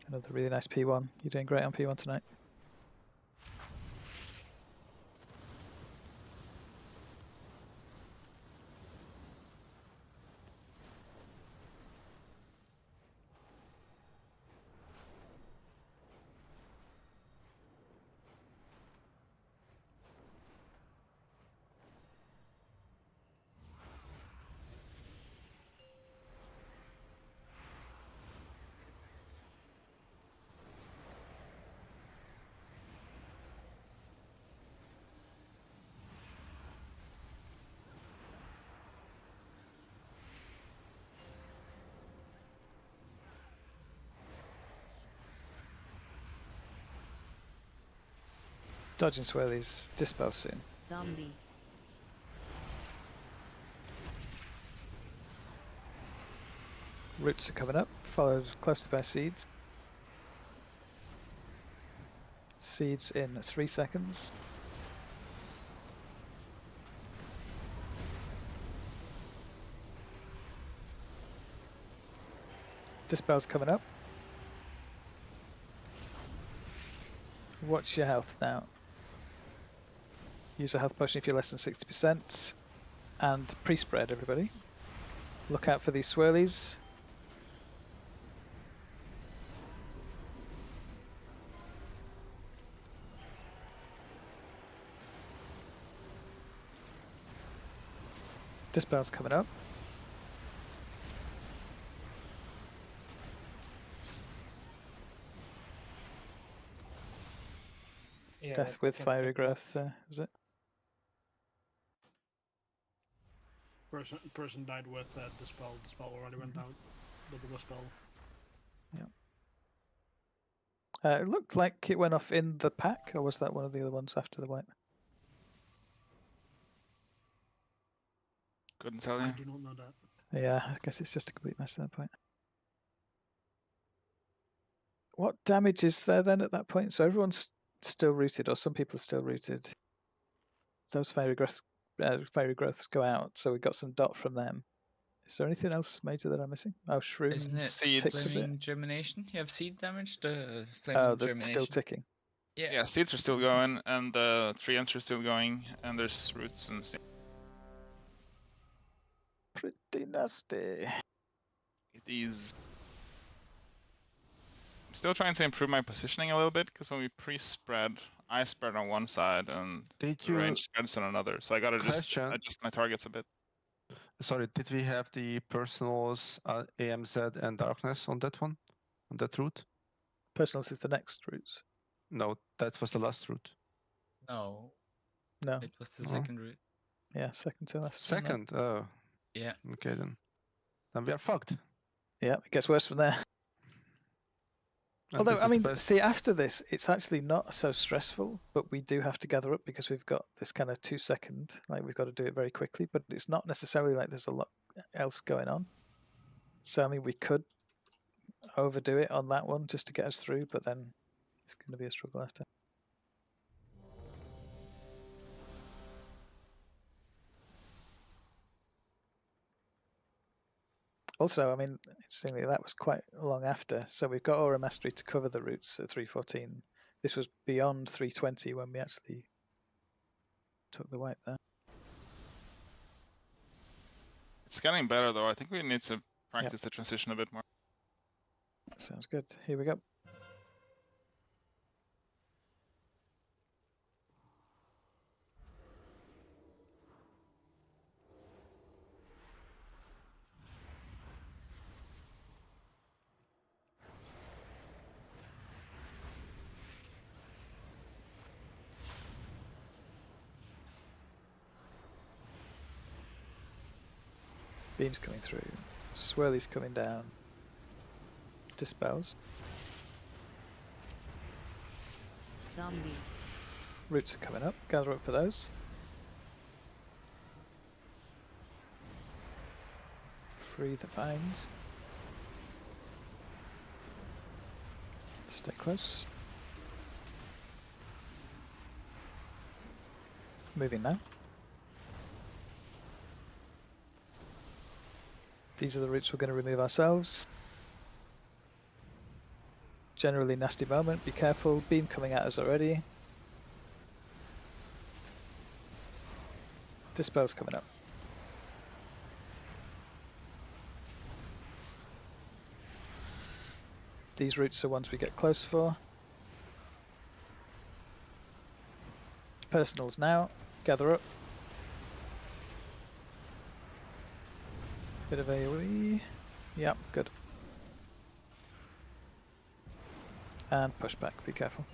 Another really nice P1. You're doing great on P1 tonight. Dodging swirlies. Dispel soon. Zombie. Roots are coming up, followed closely by seeds. Seeds in 3 seconds. Dispel's coming up. Watch your health now. Use a health potion if you're less than 60%. And pre-spread, everybody. Look out for these swirlies. Dispel's coming up. Yeah, Death but with we can fiery get growth, was it? Person died with dispel. Dispel already went out. Double dispel. Yeah. It looked like it went off in the pack, or was that one of the other ones after the white? Couldn't tell I you. do not know that. Yeah, I guess it's just a complete mess at that point. What damage is there then at that point? So everyone's still rooted, or some people are still rooted. Those fiery growths go out, so we got some dot from them. Is there anything else major that I'm missing? Oh, shroom Isn't it ticks a bit. flaming germination? You have seed damage. The Oh, flaming they're germination. still ticking. Yeah. Seeds are still going, and the treants are still going, and there's roots and seeds. Pretty nasty. It is. I'm still trying to improve my positioning a little bit, because when we pre-spread, I spread on one side and Did the you range spreads on another. So I gotta just question? adjust my targets a bit. Sorry, did we have the personals AMZ and darkness on that one, on that route? Personals is the next route. No, that was the last route. No. No. It was the No. second route. Yeah, second to last. one, Second? Oh. Yeah. Okay then. Then we are fucked. Yeah, it gets worse from there. And Although, this I is the mean, best. see, after this, it's actually not so stressful, but we do have to gather up because we've got this kind of 2 second, like we've got to do it very quickly, but it's not necessarily like there's a lot else going on. So, I mean, we could overdo it on that one just to get us through, but then it's going to be a struggle after. Also, I mean, interestingly, that was quite long after. So we've got Aura Mastery to cover the routes at 314. This was beyond 320 when we actually took the wipe there. It's getting better though. I think we need to practice the transition a bit more. Sounds good. Here we go. Beams coming through. Swirly's coming down. Dispels. Zombie. Roots are coming up. Gather up for those. Free the vines. Stay close. Moving now. These are the roots we're going to remove ourselves. Generally nasty moment, be careful. Beam coming at us already. Dispel's coming up. These roots are ones we get close for. Personals now. Gather up. Bit of AoE. Yep, good. And push back, be careful.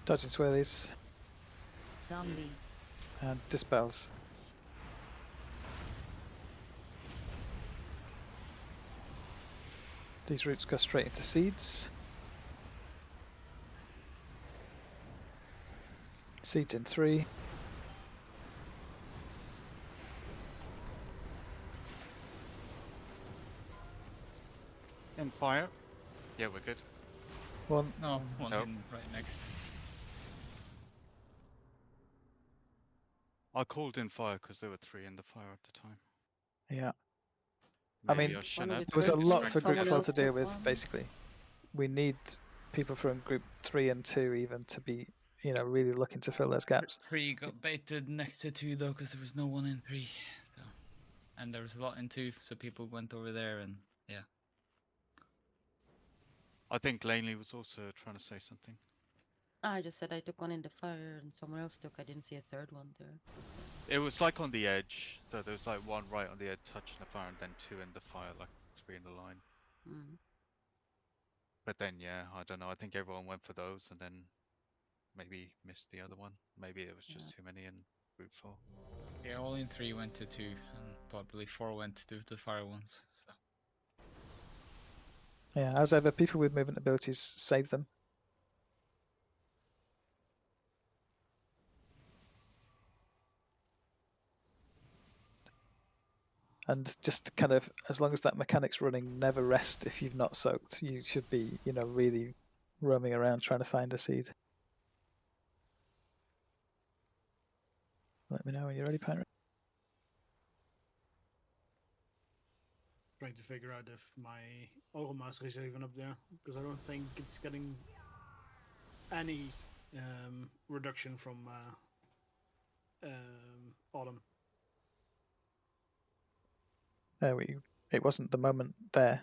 Dodging swirlies. Zombie. And dispels. These roots go straight into seeds. Seeds in 3. In fire? Yeah, we're good. 1. No, one Nope. in right next. I called in fire because there were 3 in the fire at the time. Yeah. Maybe I mean, I shouldn't have there was a been lot for distracted group by 4 that. to deal with, basically. We need people from group 3 and 2 even to be, you know, really looking to fill those gaps. 3 got baited next to 2 though, because there was no one in 3. So. And there was a lot in 2, so people went over there and yeah. I think Laney was also trying to say something. I just said I took one in the fire and someone else took. I didn't see a third one there. It was like on the edge. So there was like 1 right on the edge touching the fire and then 2 in the fire, like 3 in the line. Mm. But then, yeah, I don't know. I think everyone went for those and then maybe missed the other one. Maybe it was just too many in group 4. Yeah, all in 3 went to 2, and probably 4 went to the fire ones. So. Yeah, as ever, people with movement abilities save them. And just kind of, as long as that mechanic's running, never rest if you've not soaked. You should be, you know, really roaming around trying to find a seed. Let me know when you're ready, Pirate. Trying to figure out if my Oral Master is even up there, because I don't think it's getting any reduction from Autumn. It wasn't the moment there.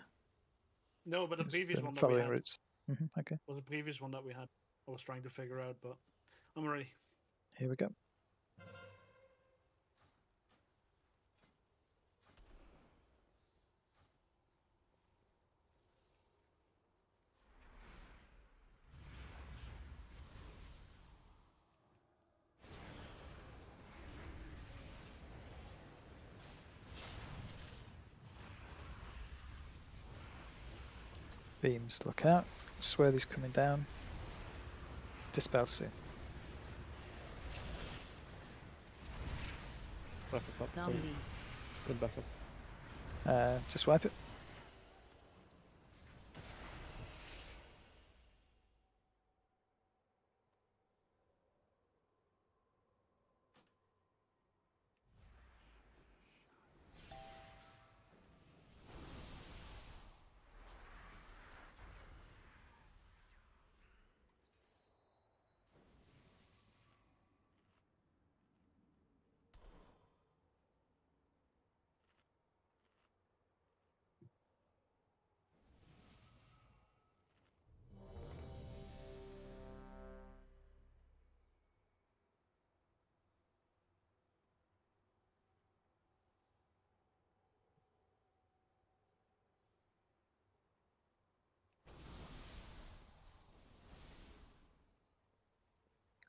No, but the It's previous the one that we following had routes. Okay, was the previous one that we had. I was trying to figure out, but I'm ready. here we go. Beams, look out. Swirly's coming down. Dispel soon. I fucked up. Sorry. Zombie. Good backup. Just wipe it.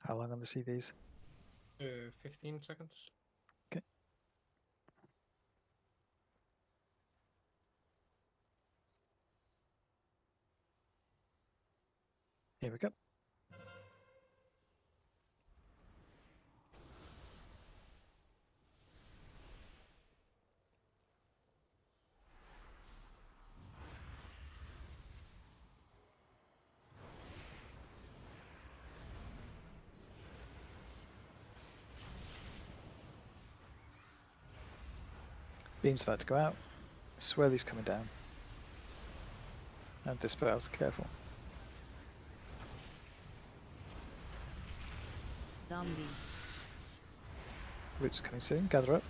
How long on the CVs? 15 seconds. Okay. Here we go. Beam's about to go out. Swirly's coming down. And Dispel's, careful. Zombie. Root's coming soon, gather up.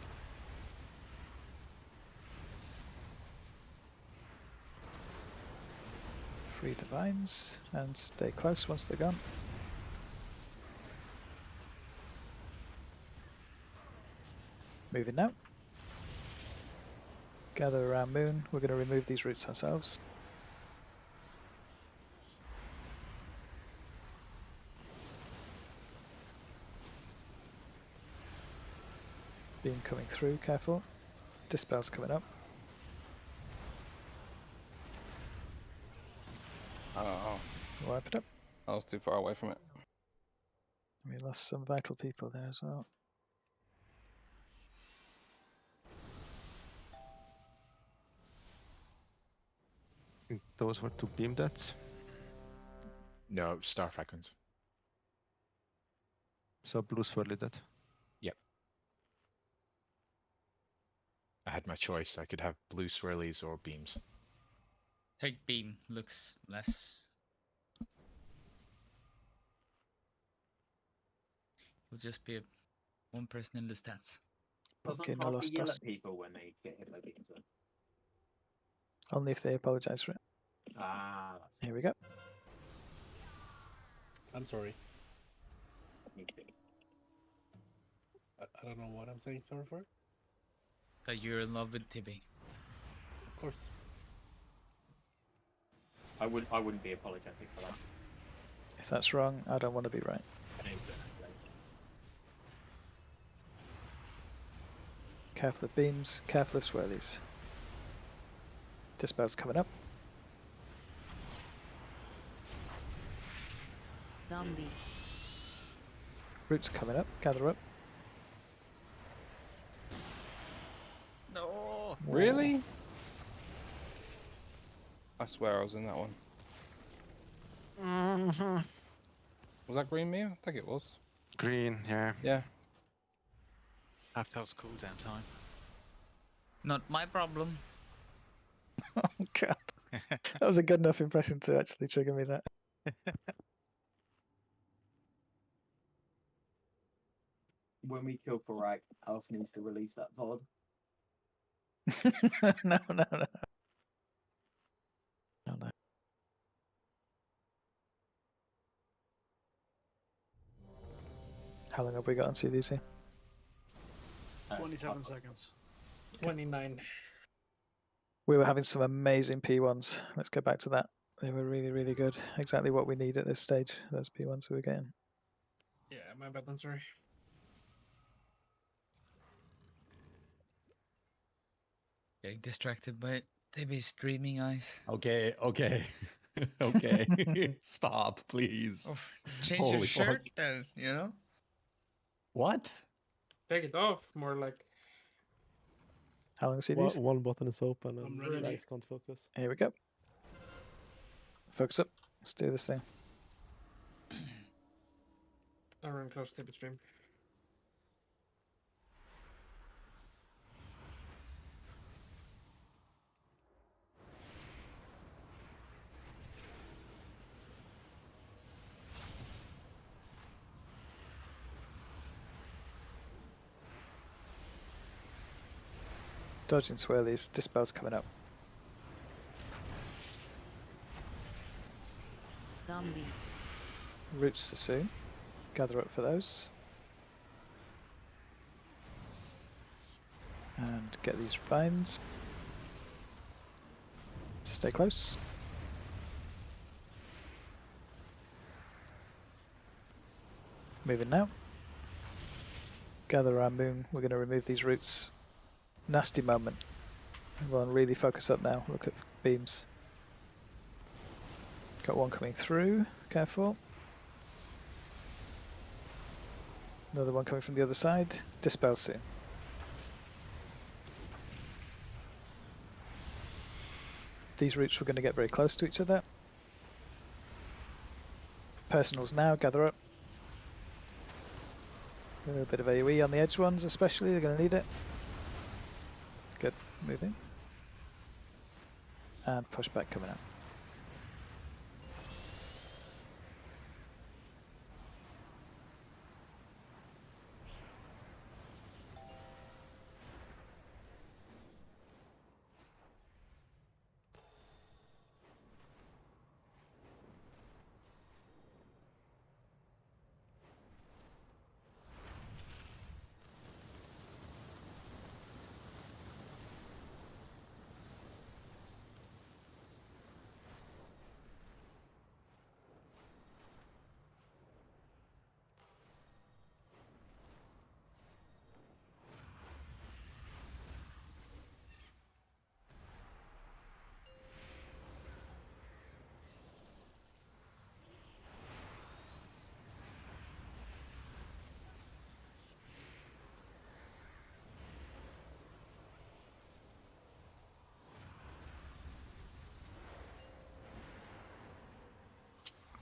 Free divines, and stay close once they're gone. Moving now. Gather around Moon. We're going to remove these roots ourselves. Beam coming through, careful. Dispel's coming up. Oh, Wipe it up. I was too far away from it. We lost some vital people there as well. I think those were 2 beam deaths. No, star fragments. So blue swirly dead. Yep. I had my choice. I could have blue swirlies or beams. Take beam. Looks less. Will just be one person in the stats. Doesn't Porque no Parsley los yell dos. at people when they get hit by beams? Then? Only if they apologise for it. Ah, that's Here we go. I'm sorry. me too. I don't know what I'm saying sorry for. That you're in love with Tibby. Of course. I wouldn't be apologetic for that. If that's wrong, I don't want to be right. Exactly. Careful of beams, careful of swirlies. Dispel's coming up. Zombie. Root's coming up, gather up. No. Really? I swear I was in that one. Was that green me? I think it was. Green, yeah. Yeah. Half-Elf's cooldown time. Not my problem. Oh god. That was a good enough impression to actually trigger me that. When we kill Barak, Alf needs to release that VOD. No. No, no. How long have we got on CDC? 27 seconds. 29. We were having some amazing P1s. Let's go back to that. They were really, really good. Exactly what we need at this stage, those P1s we were getting. Yeah, my bad, I'm sorry. Getting distracted by Tibby's dreaming eyes. Okay. Okay. Stop, please. Oh, change your Holy shirt fuck. then, you know? What? Take it off, more like. How long is CDs? One button is open I'm and ready. Max can't focus. Here we go. Focus up. Let's do this thing. I run close to the stream. Dodging swirlies. Dispel's coming up. Zombie. Roots are soon. Gather up for those. And get these vines. Stay close. Moving now. Gather around moon. We're going to remove these roots. Nasty moment. Everyone really focus up now. Look at beams. Got one coming through. Careful. Another one coming from the other side. Dispel soon. These roots were going to get very close to each other. Personals now. Gather up. A little bit of AoE on the edge ones especially. They're going to need it. Good. Moving. And push back coming out.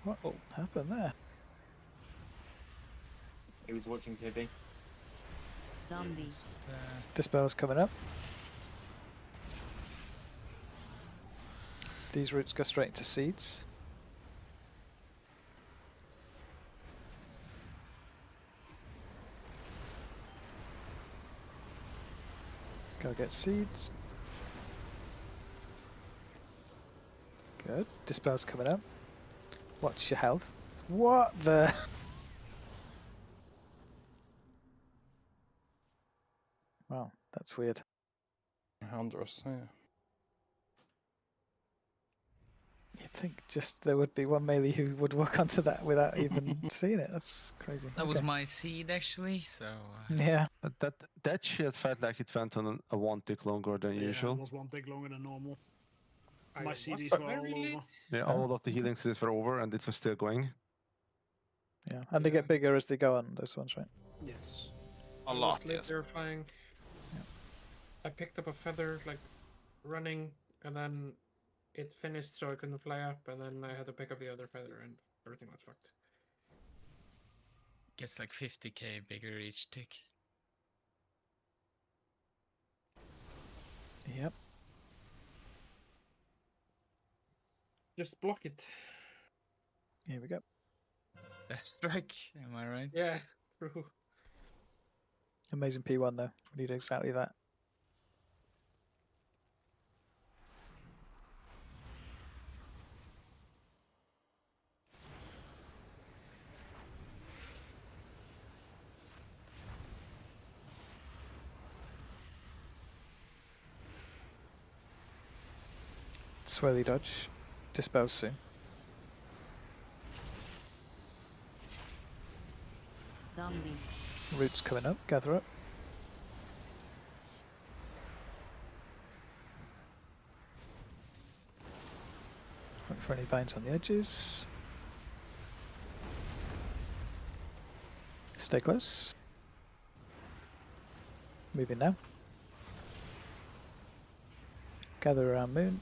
What happened there? He was watching TV. Zombie. Dispel's coming up. These roots go straight into seeds. Go get seeds. Good. Dispel's coming up. Watch your health. What the? Wow, that's weird. Houndress, yeah. You'd think just there would be one melee who would walk onto that without even seeing it. That's crazy. That was Okay. my seed actually, so. Yeah. That shield felt like it went on a one tick longer than Yeah, usual. it was one tick longer than normal. My was CDs were very all late. over. Yeah, all of the healing seeds were over and it was still going. Yeah, and they get bigger as they go on, those ones, right? Yes. A I was lot, late yes. there flying. I picked up a feather, like running, and then it finished, so I couldn't fly up, and then I had to pick up the other feather, and everything was fucked. Gets like 50k bigger each tick. Yep. Just block it. Here we go. Death strike, am I right? Yeah, true. Amazing P1 though. We need exactly that. Swirly dodge. Dispels soon. Zombie. Roots coming up. Gather up. Look for any vines on the edges. Stay close. Moving now. Gather around Moon.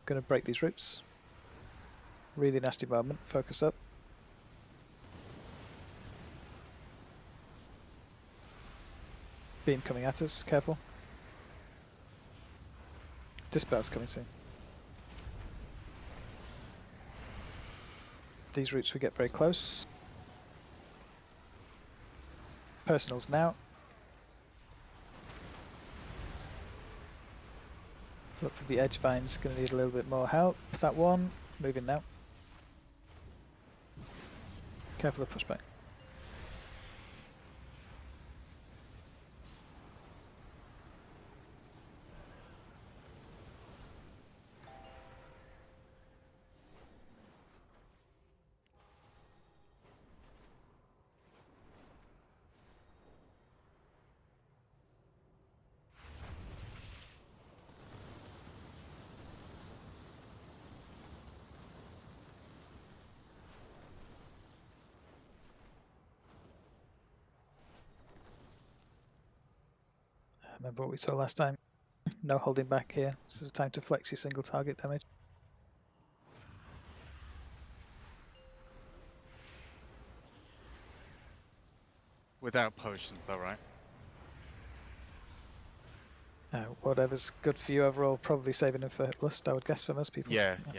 Gonna break these roots. Really nasty moment. Focus up. Beam coming at us. Careful. Dispel's coming soon. These roots we get very close. Personals now. Look for the edge vines. Going to need a little bit more help. That one. Moving now. Careful of pushback. Remember what we saw last time. No holding back here. This is a time to flex your single target damage. Without potions, though, right? Whatever's good for you overall, probably saving them for lust, I would guess, for most people. Yeah. Cool.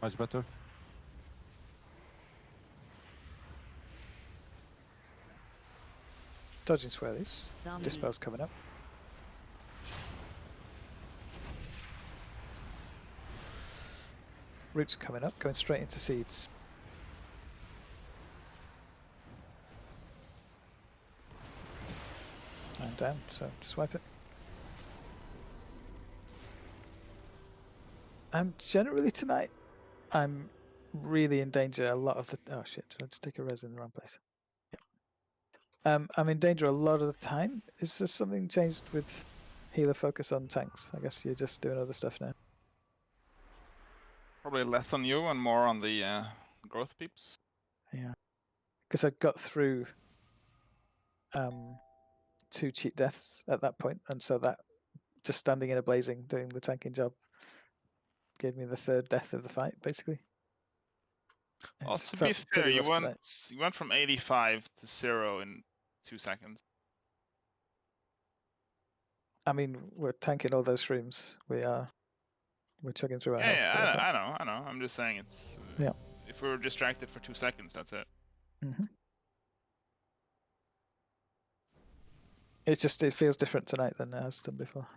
Much better. Dodging swirlies. Dispel's coming up. Roots coming up, going straight into seeds. And down, so just wipe it. Generally tonight, I'm really in danger a lot of the... Oh shit, let's take a res in the wrong place. Yeah. I'm in danger a lot of the time. Is there something changed with healer focus on tanks? I guess you're just doing other stuff now. Probably less on you and more on the growth peeps. Yeah. Because I got through 2 cheat deaths at that point, and so that just standing in a blazing doing the tanking job gave me the 3rd death of the fight, basically. Well, to be fair, you went from 85 to 0 in 2 seconds. I mean, we're tanking all those shrooms. We're chugging through our health. Yeah, I know. I'm just saying it's... Yeah. If we were distracted for 2 seconds, that's it. It's just, it feels different tonight than it has done before.